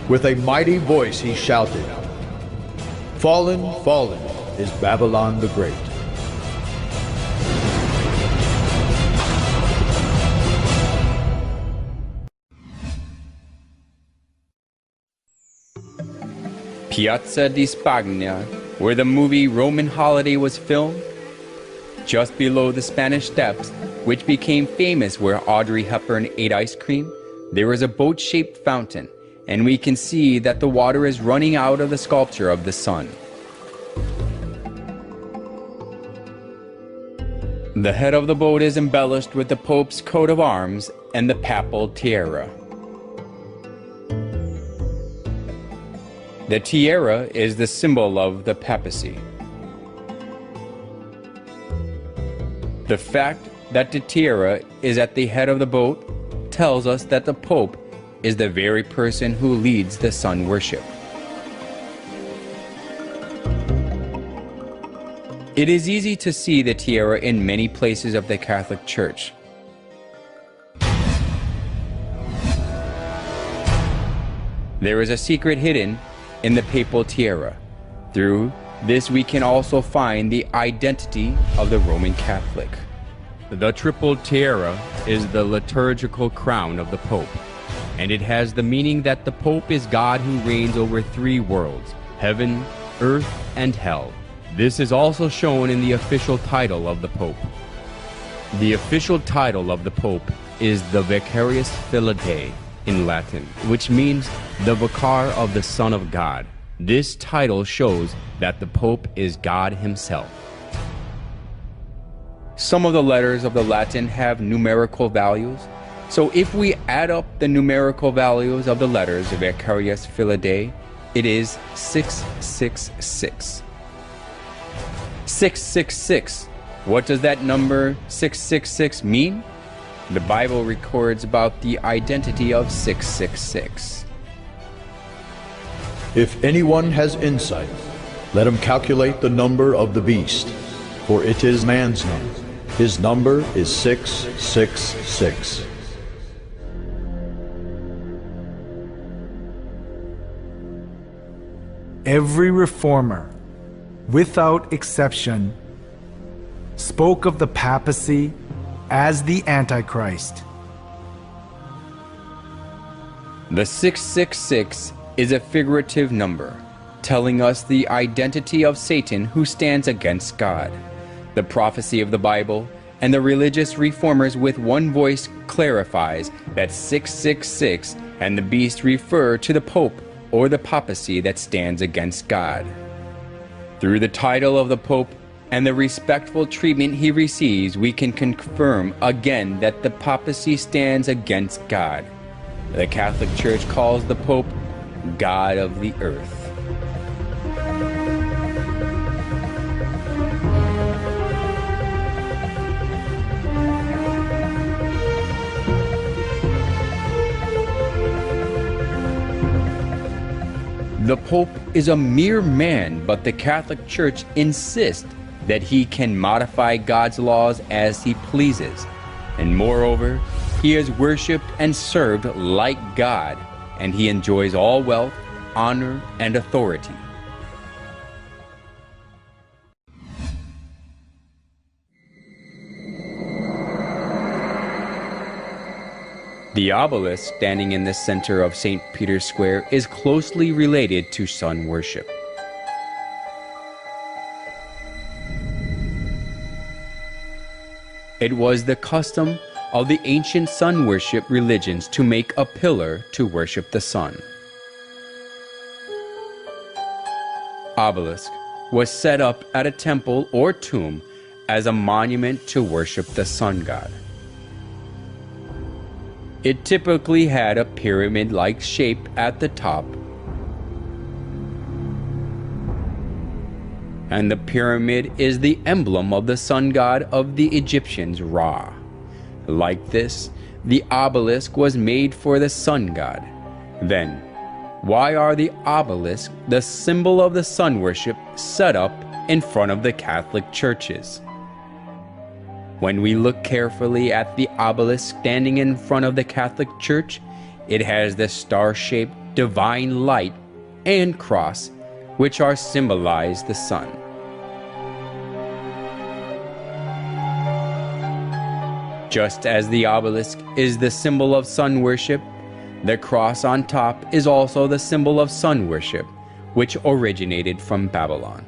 With a mighty voice he shouted, "Fallen, fallen is Babylon the Great." Piazza di Spagna, where the movie Roman Holiday was filmed, just below the Spanish Steps, which became famous where Audrey Hepburn ate ice cream, there is a boat-shaped fountain, and we can see that the water is running out of the sculpture of the sun. The head of the boat is embellished with the Pope's coat of arms and the papal tiara. The tiara is the symbol of the papacy. The fact that the tiara is at the head of the boat tells us that the Pope is the very person who leads the sun worship. It is easy to see the tiara in many places of the Catholic Church. There is a secret hidden in the papal tiara. Through this we can also find the identity of the Roman Catholic. The triple tiara is the liturgical crown of the Pope, and it has the meaning that the Pope is God who reigns over three worlds, heaven, earth, and hell. This is also shown in the official title of the Pope. The official title of the Pope is the Vicarius Filii in Latin, which means the Vicar of the Son of God. This title shows that the Pope is God himself. Some of the letters of the Latin have numerical values, so if we add up the numerical values of the letters of Vicarius Filii, it is 666. 666. What does that number 666 mean? The Bible records about the identity of 666. If anyone has insight, let him calculate the number of the beast, for it is man's number. His number is 666. Every reformer, without exception, spoke of the papacy as the Antichrist. The 666 is a figurative number, telling us the identity of Satan who stands against God. The prophecy of the Bible and the religious reformers with one voice clarifies that 666 and the beast refer to the Pope or the papacy that stands against God. Through the title of the Pope and the respectful treatment he receives, we can confirm again that the papacy stands against God. The Catholic Church calls the Pope God of the earth. The Pope is a mere man, but the Catholic Church insists that he can modify God's laws as he pleases. And moreover, he is worshipped and served like God, and he enjoys all wealth, honor, and authority. The obelisk standing in the center of St. Peter's Square is closely related to sun worship. It was the custom of the ancient sun worship religions to make a pillar to worship the sun. Obelisk was set up at a temple or tomb as a monument to worship the sun god. It typically had a pyramid-like shape at the top, and the pyramid is the emblem of the sun god of the Egyptians, Ra. Like this, the obelisk was made for the sun god. Then, why are the obelisks, the symbol of the sun worship, set up in front of the Catholic churches? When we look carefully at the obelisk standing in front of the Catholic Church, it has the star-shaped divine light and cross, which are symbolize the sun. Just as the obelisk is the symbol of sun worship, the cross on top is also the symbol of sun worship, which originated from Babylon.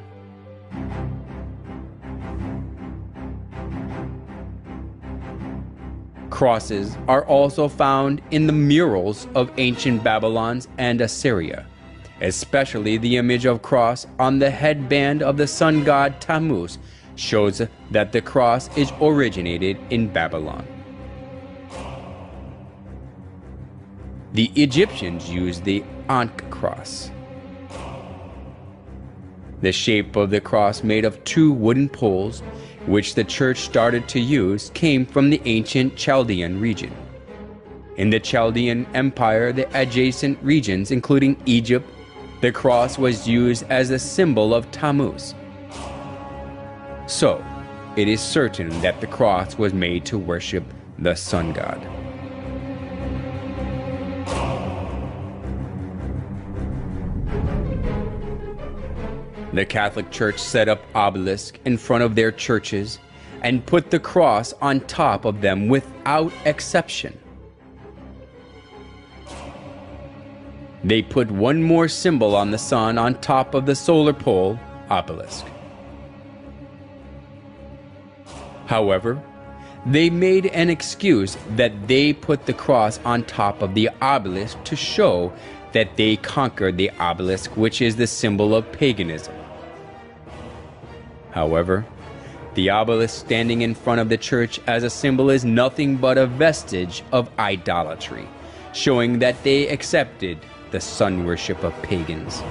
Crosses are also found in the murals of ancient Babylon and Assyria, especially the image of cross on the headband of the sun god Tammuz shows that the cross is originated in Babylon. The Egyptians used the Ankh cross. The shape of the cross, made of two wooden poles, which the church started to use, came from the ancient Chaldean region. In the Chaldean Empire, the adjacent regions, including Egypt, the cross was used as a symbol of Tammuz. So, it is certain that the cross was made to worship the sun god. The Catholic Church set up obelisks in front of their churches and put the cross on top of them without exception. They put one more symbol on the sun on top of the solar pole obelisk. However, they made an excuse that they put the cross on top of the obelisk to show that they conquered the obelisk, which is the symbol of paganism. However, the obelisk standing in front of the church as a symbol is nothing but a vestige of idolatry, showing that they accepted the sun worship of pagans.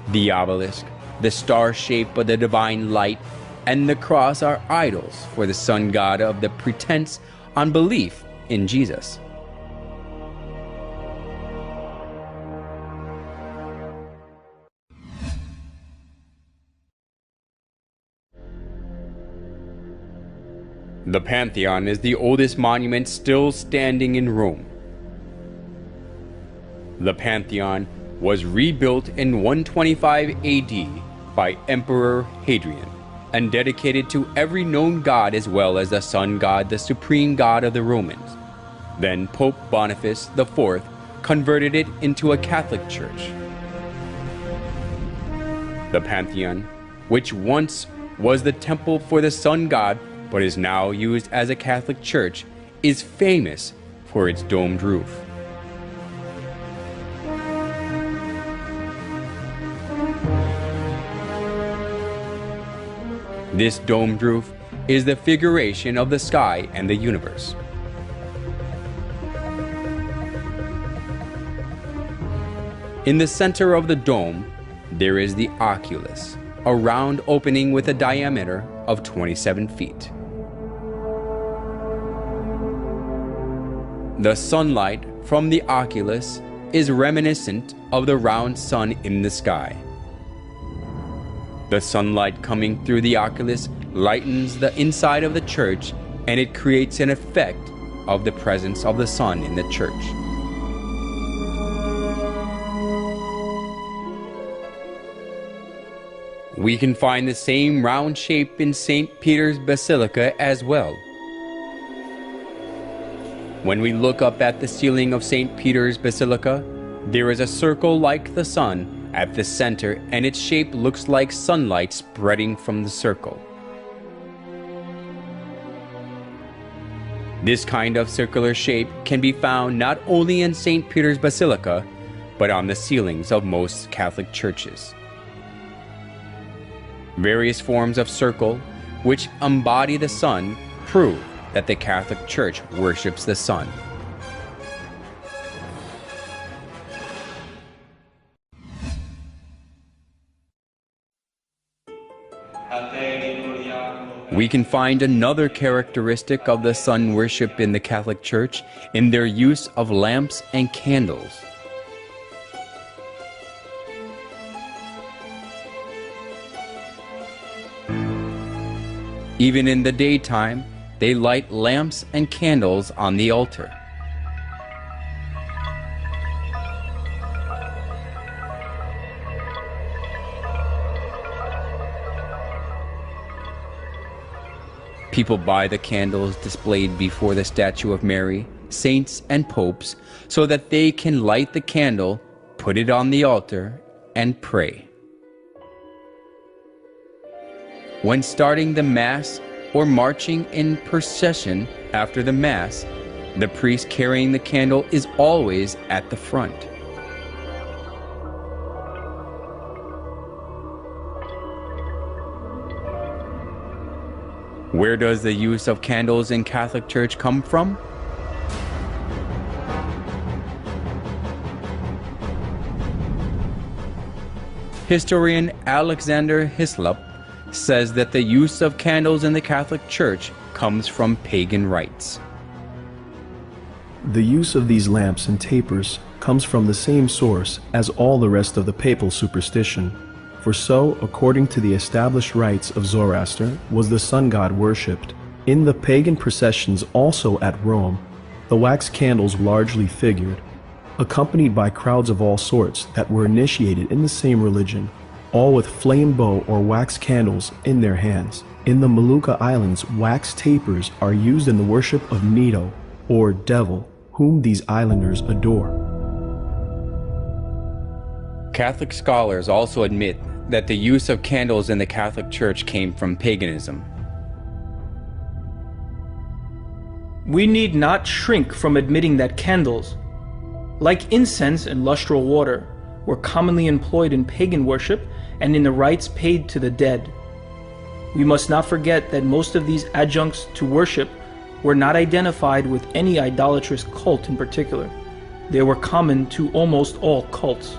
The obelisk, the star shape of the divine light, and the cross are idols for the sun god of the pretense on belief in Jesus. The Pantheon is the oldest monument still standing in Rome. The Pantheon was rebuilt in 125 AD by Emperor Hadrian and dedicated to every known god as well as the sun god, the supreme god of the Romans. Then Pope Boniface IV converted it into a Catholic church. The Pantheon, which once was the temple for the sun god but is now used as a Catholic church, is famous for its domed roof. This domed roof is the figuration of the sky and the universe. In the center of the dome, there is the oculus, a round opening with a diameter of 27 feet. The sunlight from the oculus is reminiscent of the round sun in the sky. The sunlight coming through the oculus lightens the inside of the church, and it creates an effect of the presence of the sun in the church. We can find the same round shape in St. Peter's Basilica as well. When we look up at the ceiling of St. Peter's Basilica, there is a circle like the sun at the center, and its shape looks like sunlight spreading from the circle. This kind of circular shape can be found not only in St. Peter's Basilica, but on the ceilings of most Catholic churches. Various forms of circle, which embody the sun, prove that the Catholic Church worships the sun. We can find another characteristic of the sun worship in the Catholic Church in their use of lamps and candles. Even in the daytime, they light lamps and candles on the altar. People buy the candles displayed before the statue of Mary, saints, and popes so that they can light the candle, put it on the altar, and pray. When starting the Mass or marching in procession after the Mass, the priest carrying the candle is always at the front. Where does the use of candles in Catholic Church come from? Historian Alexander Hislop says that the use of candles in the Catholic Church comes from pagan rites. The use of these lamps and tapers comes from the same source as all the rest of the papal superstition. For so, according to the established rites of Zoroaster, was the sun god worshipped. In the pagan processions also at Rome, the wax candles largely figured, accompanied by crowds of all sorts that were initiated in the same religion, all with flame bow or wax candles in their hands. In the Molucca Islands, wax tapers are used in the worship of Nito, or devil, whom these islanders adore. Catholic scholars also admit that the use of candles in the Catholic Church came from paganism. We need not shrink from admitting that candles, like incense and lustral water, were commonly employed in pagan worship and in the rites paid to the dead. We must not forget that most of these adjuncts to worship were not identified with any idolatrous cult in particular. They were common to almost all cults.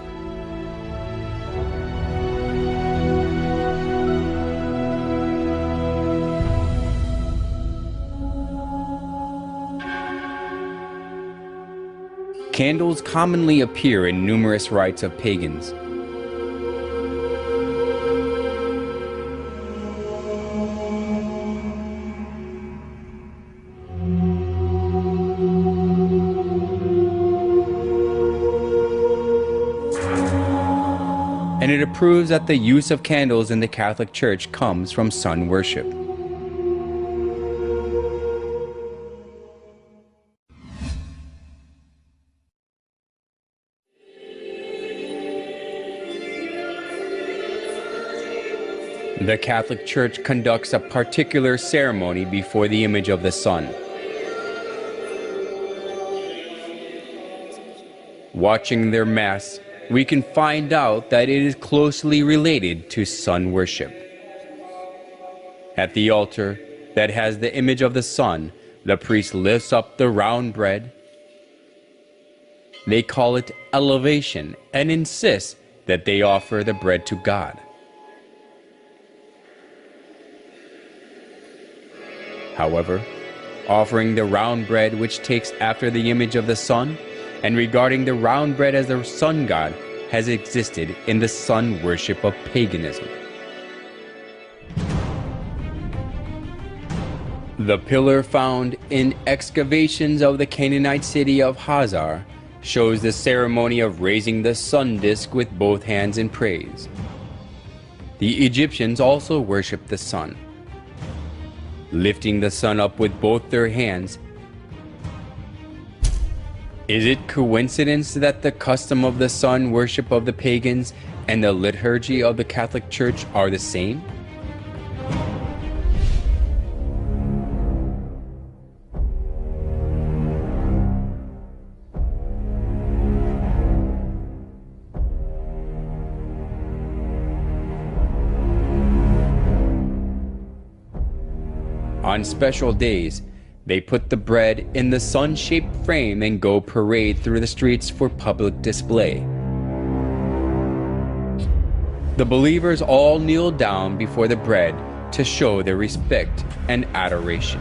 Candles commonly appear in numerous rites of pagans. And it proves that the use of candles in the Catholic Church comes from sun worship. The Catholic Church conducts a particular ceremony before the image of the sun. Watching their Mass, we can find out that it is closely related to sun worship. At the altar that has the image of the sun, the priest lifts up the round bread. They call it elevation and insist that they offer the bread to God. However, offering the round bread which takes after the image of the sun, and regarding the round bread as the sun god, has existed in the sun worship of paganism. The pillar found in excavations of the Canaanite city of Hazar shows the ceremony of raising the sun disk with both hands in praise. The Egyptians also worshipped the sun, lifting the sun up with both their hands. Is it coincidence that the custom of the sun worship of the pagans and the liturgy of the Catholic Church are the same? On special days, they put the bread in the sun-shaped frame and go parade through the streets for public display. The believers all kneel down before the bread to show their respect and adoration.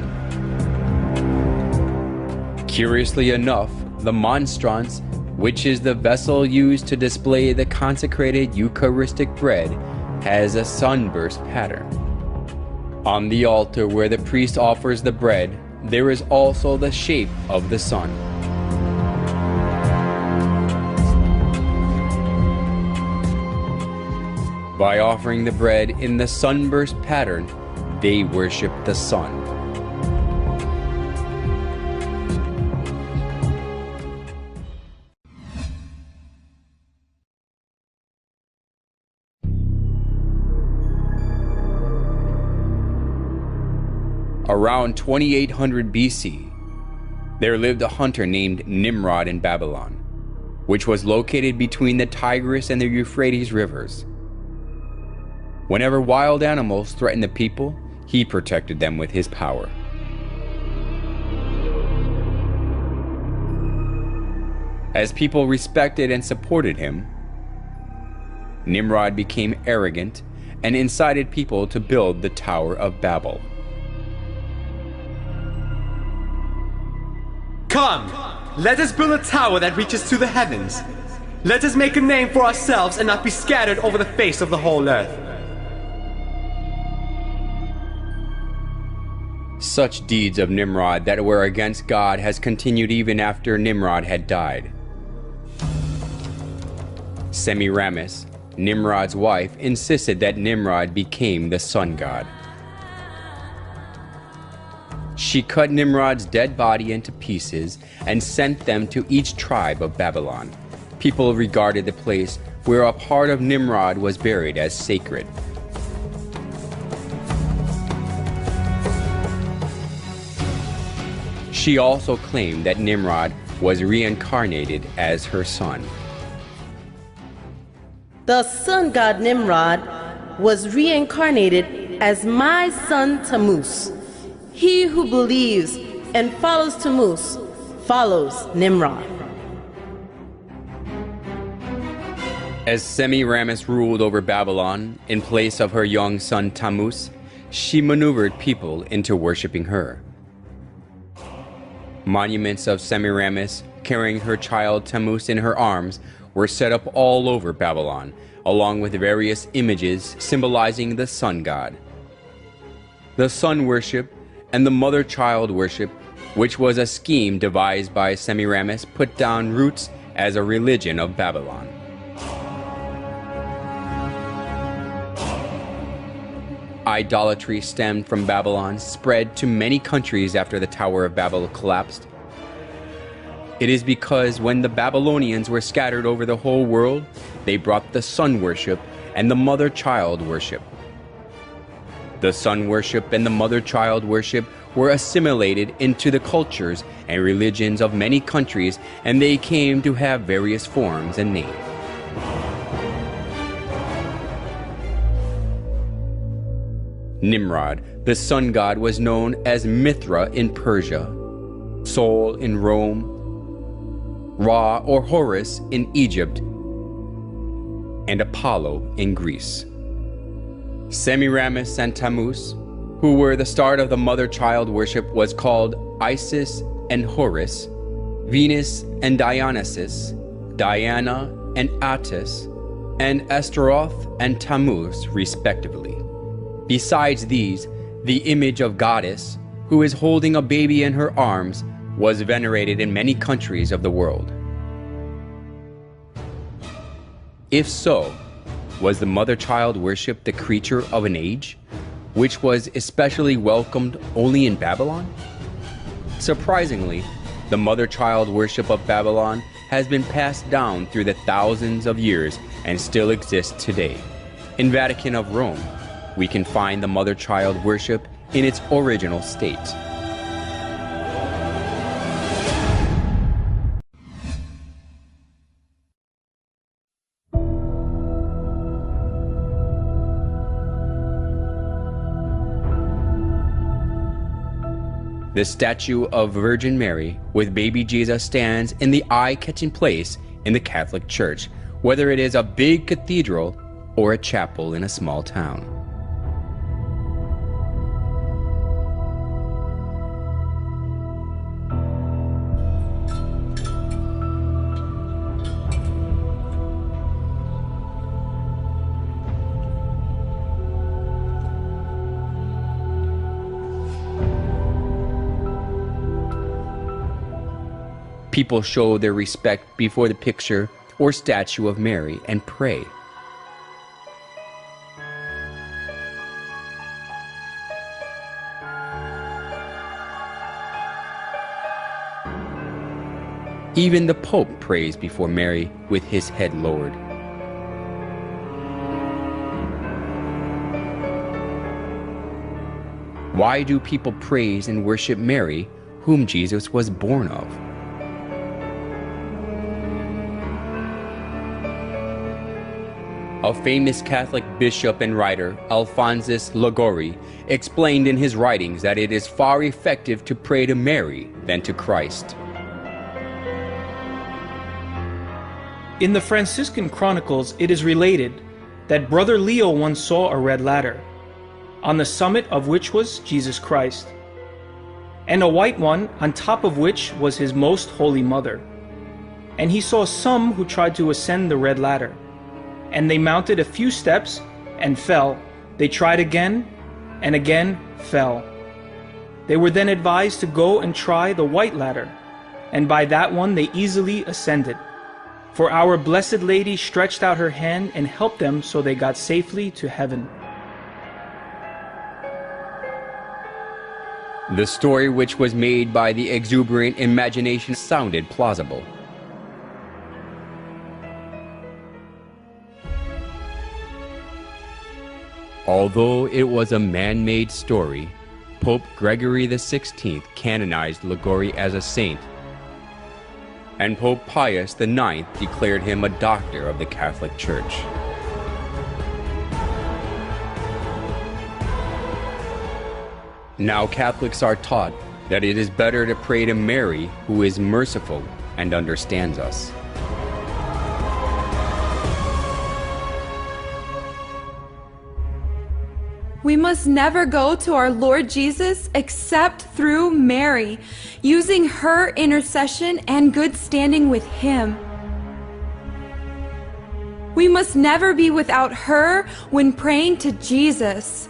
Curiously enough, the monstrance, which is the vessel used to display the consecrated Eucharistic bread, has a sunburst pattern. On the altar where the priest offers the bread, there is also the shape of the sun. By offering the bread in the sunburst pattern, they worship the sun. Around 2800 BC, there lived a hunter named Nimrod in Babylon, which was located between the Tigris and the Euphrates rivers. Whenever wild animals threatened the people, he protected them with his power. As people respected and supported him, Nimrod became arrogant and incited people to build the Tower of Babel. Come, let us build a tower that reaches to the heavens. Let us make a name for ourselves and not be scattered over the face of the whole earth. Such deeds of Nimrod that were against God has continued even after Nimrod had died. Semiramis, Nimrod's wife, insisted that Nimrod became the sun god. She cut Nimrod's dead body into pieces and sent them to each tribe of Babylon. People regarded the place where a part of Nimrod was buried as sacred. She also claimed that Nimrod was reincarnated as her son. The sun god Nimrod was reincarnated as my son Tammuz. He who believes and follows Tammuz follows Nimrod. As Semiramis ruled over Babylon in place of her young son Tammuz, she maneuvered people into worshiping her. Monuments of Semiramis carrying her child Tammuz in her arms, were set up all over Babylon, along with various images symbolizing the sun god. The sun worship and the mother-child worship, which was a scheme devised by Semiramis, put down roots as a religion of Babylon. Idolatry stemmed from Babylon, spread to many countries after the Tower of Babel collapsed. It is because when the Babylonians were scattered over the whole world, they brought the sun worship and the mother-child worship. The sun worship and the mother-child worship were assimilated into the cultures and religions of many countries, and they came to have various forms and names. Nimrod, the sun god, was known as Mithra in Persia, Sol in Rome, Ra or Horus in Egypt, and Apollo in Greece. Semiramis and Tammuz, who were the start of the mother-child worship, was called Isis and Horus, Venus and Dionysus, Diana and Attis, and Astaroth and Tammuz, respectively. Besides these, the image of goddess, who is holding a baby in her arms, was venerated in many countries of the world. If so, was the mother-child worship the creature of an age, which was especially welcomed only in Babylon? Surprisingly, the mother-child worship of Babylon has been passed down through the thousands of years and still exists today. In Vatican of Rome, we can find the mother-child worship in its original state. The statue of Virgin Mary with baby Jesus stands in the eye-catching place in the Catholic Church, whether it is a big cathedral or a chapel in a small town. People show their respect before the picture or statue of Mary and pray. Even the Pope prays before Mary with his head lowered. Why do people praise and worship Mary, whom Jesus was born of? A famous Catholic bishop and writer, Alphonsus Liguori, explained in his writings that it is far effective to pray to Mary than to Christ. In the Franciscan Chronicles, it is related that Brother Leo once saw a red ladder, on the summit of which was Jesus Christ, and a white one on top of which was his most holy mother. And he saw some who tried to ascend the red ladder, and they mounted a few steps and fell. They tried again and again fell. They were then advised to go and try the white ladder, and by that one they easily ascended. For our Blessed Lady stretched out her hand and helped them, so they got safely to heaven. The story, which was made by the exuberant imagination, sounded plausible. Although it was a man-made story, Pope Gregory XVI canonized Liguori as a saint, and Pope Pius IX declared him a doctor of the Catholic Church. Now Catholics are taught that it is better to pray to Mary, who is merciful and understands us. We must never go to our Lord Jesus except through Mary, using her intercession and good standing with Him. We must never be without her when praying to Jesus.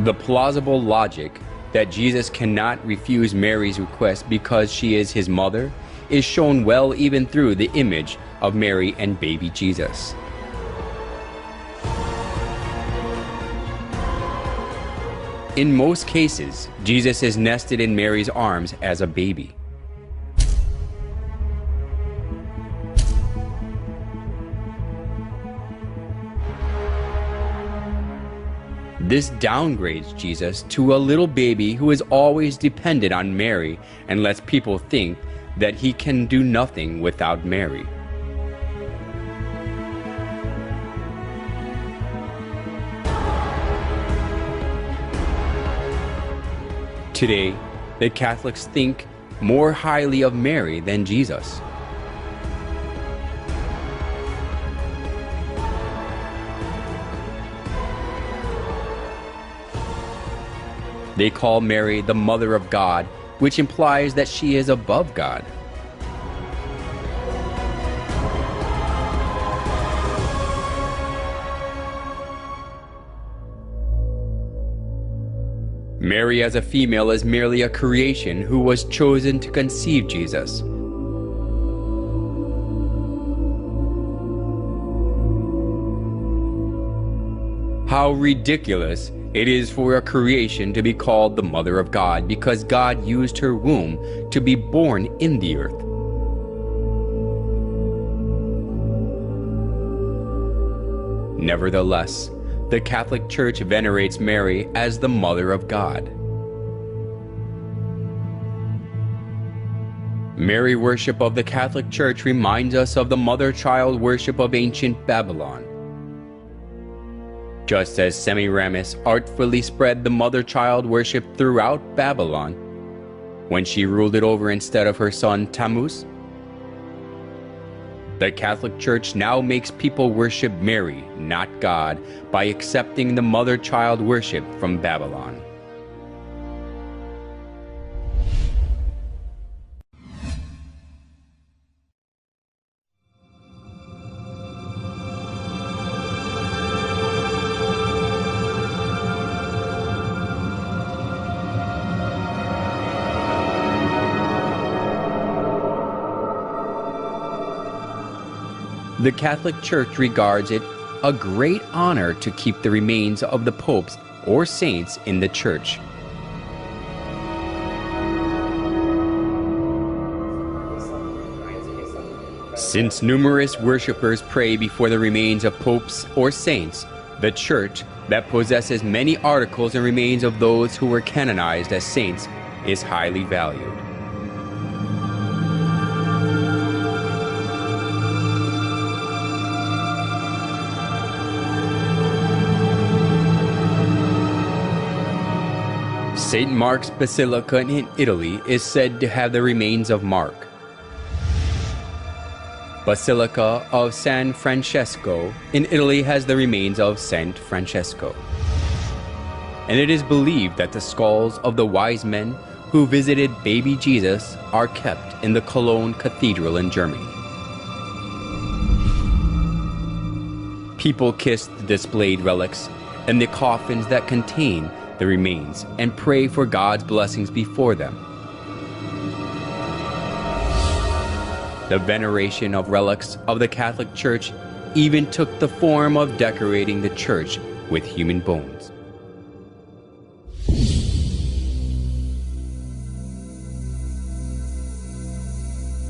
The plausible logic that Jesus cannot refuse Mary's request because she is his mother is shown well even through the image of Mary and baby Jesus. In most cases, Jesus is nested in Mary's arms as a baby. This downgrades Jesus to a little baby who is always dependent on Mary and lets people think that he can do nothing without Mary. Today, the Catholics think more highly of Mary than Jesus. They call Mary the Mother of God, which implies that she is above God. Mary as a female is merely a creation who was chosen to conceive Jesus. How ridiculous it is for a creation to be called the Mother of God because God used her womb to be born in the earth. Nevertheless, the Catholic Church venerates Mary as the Mother of God. Mary worship of the Catholic Church reminds us of the mother-child worship of ancient Babylon. Just as Semiramis artfully spread the mother-child worship throughout Babylon when she ruled it over instead of her son Tammuz, the Catholic Church now makes people worship Mary, not God, by accepting the mother-child worship from Babylon. The Catholic Church regards it a great honor to keep the remains of the popes or saints in the church. Since numerous worshippers pray before the remains of popes or saints, the church that possesses many articles and remains of those who were canonized as saints is highly valued. St. Mark's Basilica in Italy is said to have the remains of Mark. Basilica of San Francesco in Italy has the remains of Saint Francesco. And it is believed that the skulls of the wise men who visited baby Jesus are kept in the Cologne Cathedral in Germany. People kiss the displayed relics and the coffins that contain the remains and pray for God's blessings before them. The veneration of relics of the Catholic Church even took the form of decorating the church with human bones.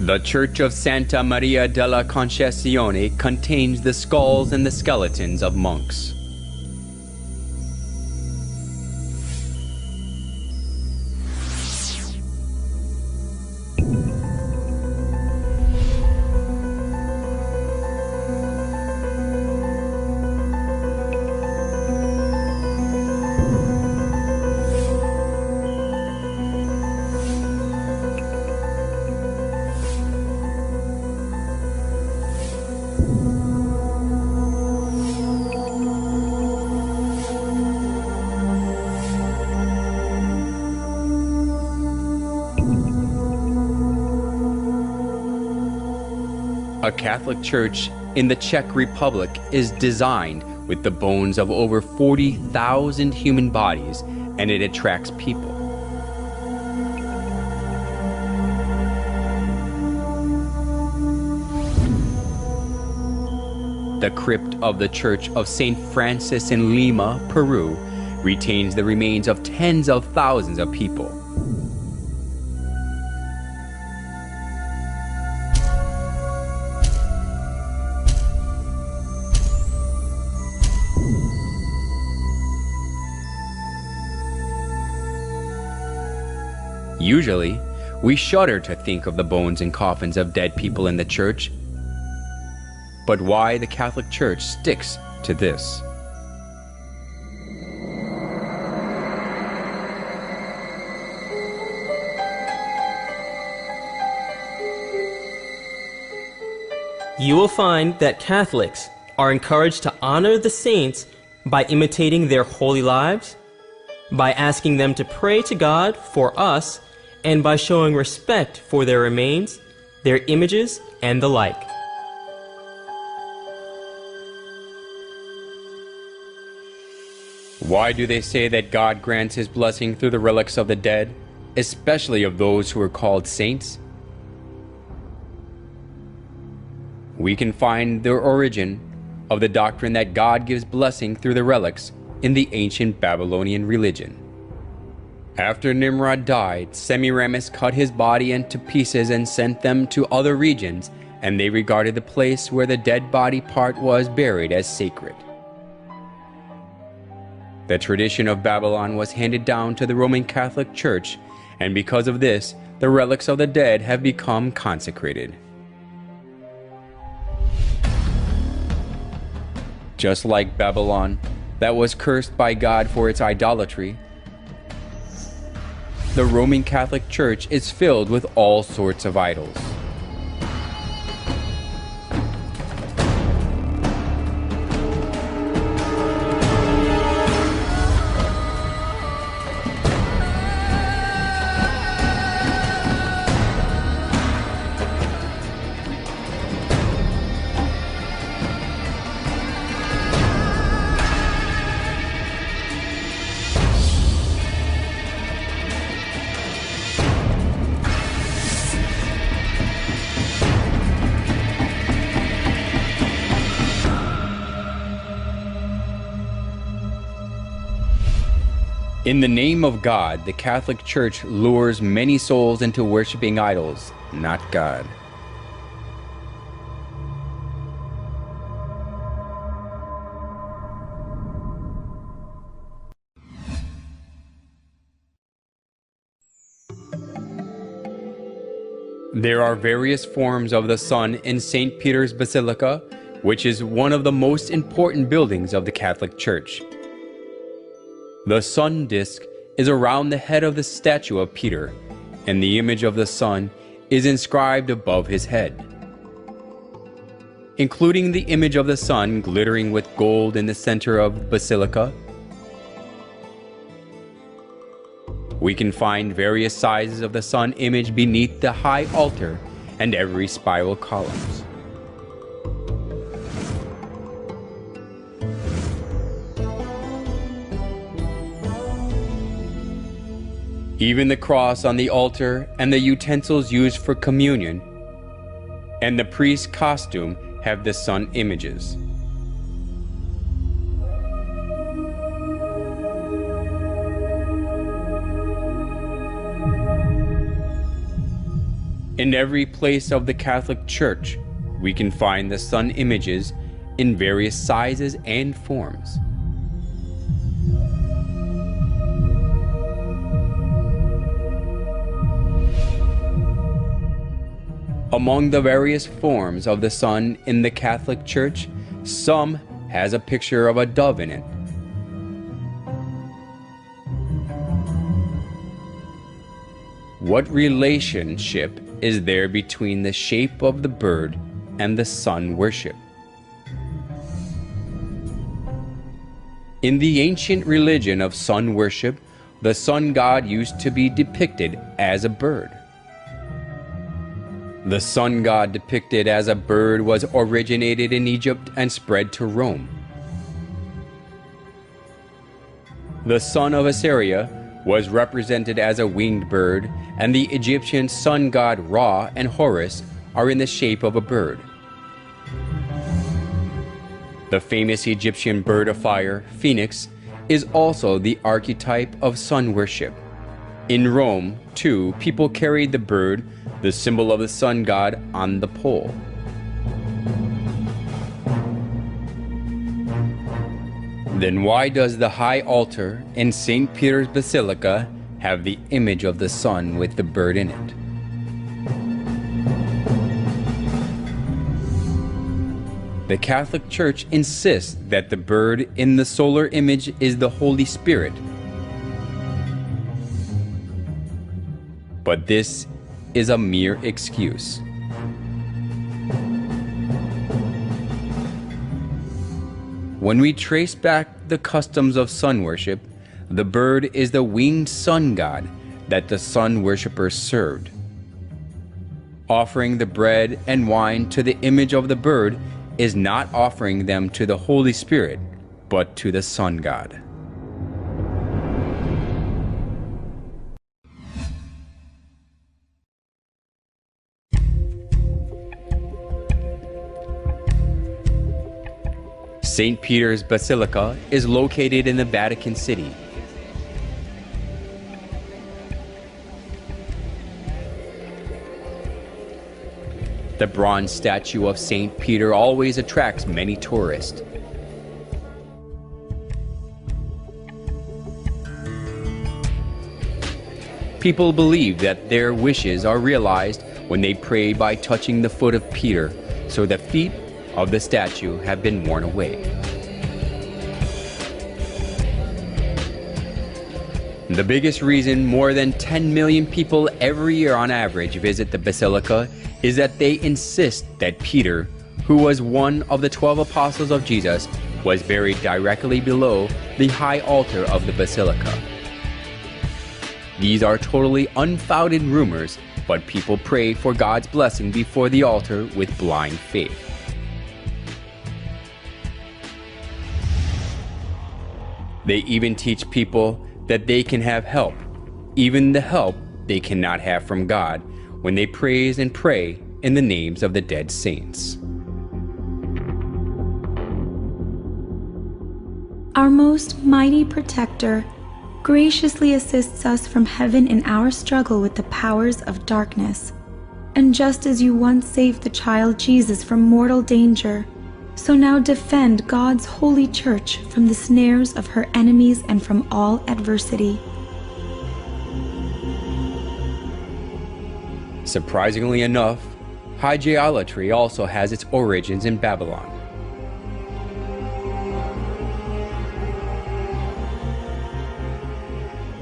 The Church of Santa Maria della Concesione contains the skulls and the skeletons of monks. A Catholic church in the Czech Republic is designed with the bones of over 40,000 human bodies, and it attracts people. The crypt of the Church of St. Francis in Lima, Peru, retains the remains of tens of thousands of people. Usually, we shudder to think of the bones and coffins of dead people in the church. But why the Catholic Church sticks to this? You will find that Catholics are encouraged to honor the saints by imitating their holy lives, by asking them to pray to God for us, and by showing respect for their remains, their images, and the like. Why do they say that God grants His blessing through the relics of the dead, especially of those who are called saints? We can find the origin of the doctrine that God gives blessing through the relics in the ancient Babylonian religion. After Nimrod died, Semiramis cut his body into pieces and sent them to other regions, and they regarded the place where the dead body part was buried as sacred. The tradition of Babylon was handed down to the Roman Catholic Church, and because of this, the relics of the dead have become consecrated. Just like Babylon, that was cursed by God for its idolatry, the Roman Catholic Church is filled with all sorts of idols. In the name of God, the Catholic Church lures many souls into worshiping idols, not God. There are various forms of the sun in St. Peter's Basilica, which is one of the most important buildings of the Catholic Church. The sun disk is around the head of the statue of Peter, and the image of the sun is inscribed above his head. Including the image of the sun glittering with gold in the center of the basilica, we can find various sizes of the sun image beneath the high altar and every spiral columns. Even the cross on the altar and the utensils used for communion and the priest's costume have the sun images. In every place of the Catholic Church, we can find the sun images in various sizes and forms. Among the various forms of the sun in the Catholic Church, some has a picture of a dove in it. What relationship is there between the shape of the bird and the sun worship? In the ancient religion of sun worship, the sun god used to be depicted as a bird. The sun god depicted as a bird was originated in Egypt and spread to Rome. The son of Assyria was represented as a winged bird, and the Egyptian sun god Ra and Horus are in the shape of a bird. The famous Egyptian bird of fire, Phoenix, is also the archetype of sun worship. In Rome, too, people carried the bird, the symbol of the sun god, on the pole. Then why does the high altar in St. Peter's Basilica have the image of the sun with the bird in it? The Catholic Church insists that the bird in the solar image is the Holy Spirit. But this is a mere excuse. When we trace back the customs of sun worship, the bird is the winged sun god that the sun worshippers served. Offering the bread and wine to the image of the bird is not offering them to the Holy Spirit, but to the sun god. St. Peter's Basilica is located in the Vatican City. The bronze statue of St. Peter always attracts many tourists. People believe that their wishes are realized when they pray by touching the foot of Peter, so the feet of the statue have been worn away. The biggest reason more than 10 million people every year on average visit the Basilica is that they insist that Peter, who was one of the 12 apostles of Jesus, was buried directly below the high altar of the Basilica. These are totally unfounded rumors, but people pray for God's blessing before the altar with blind faith. They even teach people that they can have help, even the help they cannot have from God, when they praise and pray in the names of the dead saints. Our most mighty protector graciously assists us from heaven in our struggle with the powers of darkness. And just as you once saved the child Jesus from mortal danger, so now defend God's holy church from the snares of her enemies and from all adversity. Surprisingly enough, hygielatry also has its origins in Babylon.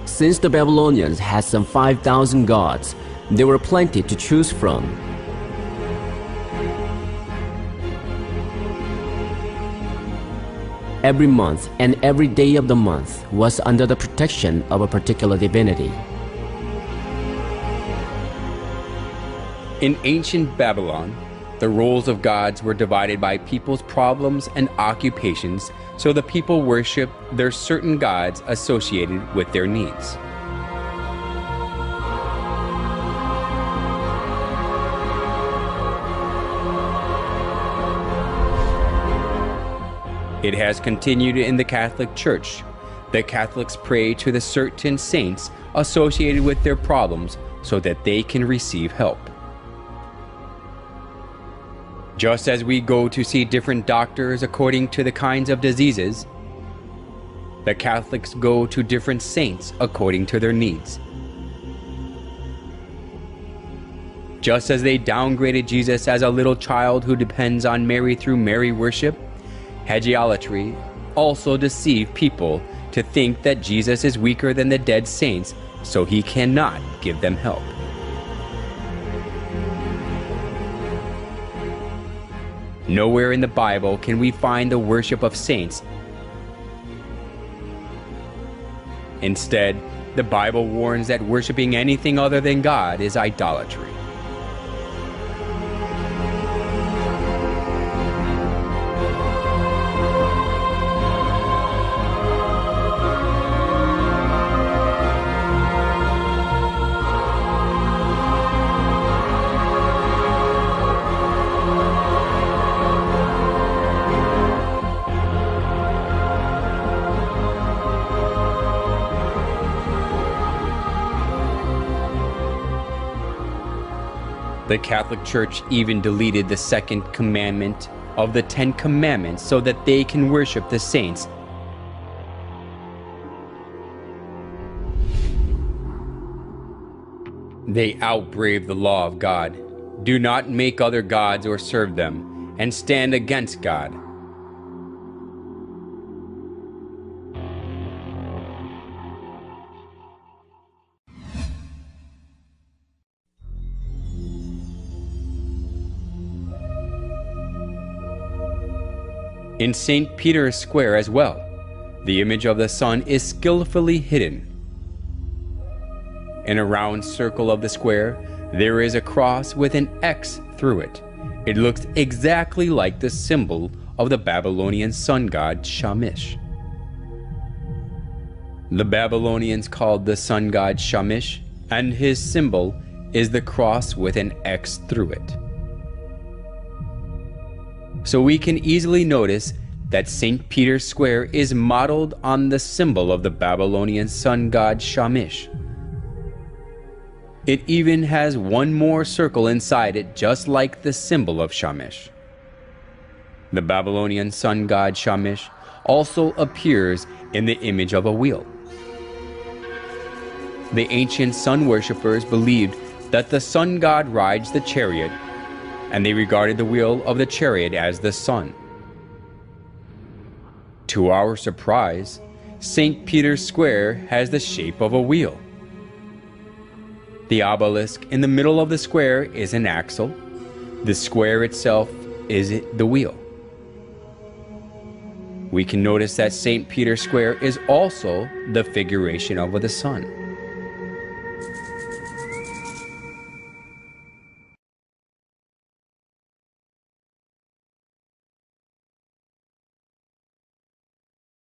Since the Babylonians had some 5,000 gods, there were plenty to choose from. Every month and every day of the month was under the protection of a particular divinity. In ancient Babylon, the roles of gods were divided by people's problems and occupations, so the people worshiped their certain gods associated with their needs. It has continued in the Catholic Church. The Catholics pray to the certain saints associated with their problems so that they can receive help. Just as we go to see different doctors according to the kinds of diseases, the Catholics go to different saints according to their needs. Just as they downgraded Jesus as a little child who depends on Mary through Mary worship, hygielatry also deceived people to think that Jesus is weaker than the dead saints, so he cannot give them help. Nowhere in the Bible can we find the worship of saints. Instead, the Bible warns that worshiping anything other than God is idolatry. The Catholic Church even deleted the second commandment of the 10 Commandments so that they can worship the saints. They outbrave the law of God. Do not make other gods or serve them, and stand against God. In St. Peter's Square as well, the image of the sun is skillfully hidden. In a round circle of the square, there is a cross with an X through it. It looks exactly like the symbol of the Babylonian sun god Shamash. The Babylonians called the sun god Shamash, and his symbol is the cross with an X through it. So we can easily notice that St. Peter's Square is modeled on the symbol of the Babylonian sun god Shamash. It even has one more circle inside it, just like the symbol of Shamash. The Babylonian sun god Shamash also appears in the image of a wheel. The ancient sun worshippers believed that the sun god rides the chariot, and they regarded the wheel of the chariot as the sun. To our surprise, St. Peter's Square has the shape of a wheel. The obelisk in the middle of the square is an axle. The square itself is the wheel. We can notice that St. Peter's Square is also the figuration of the sun.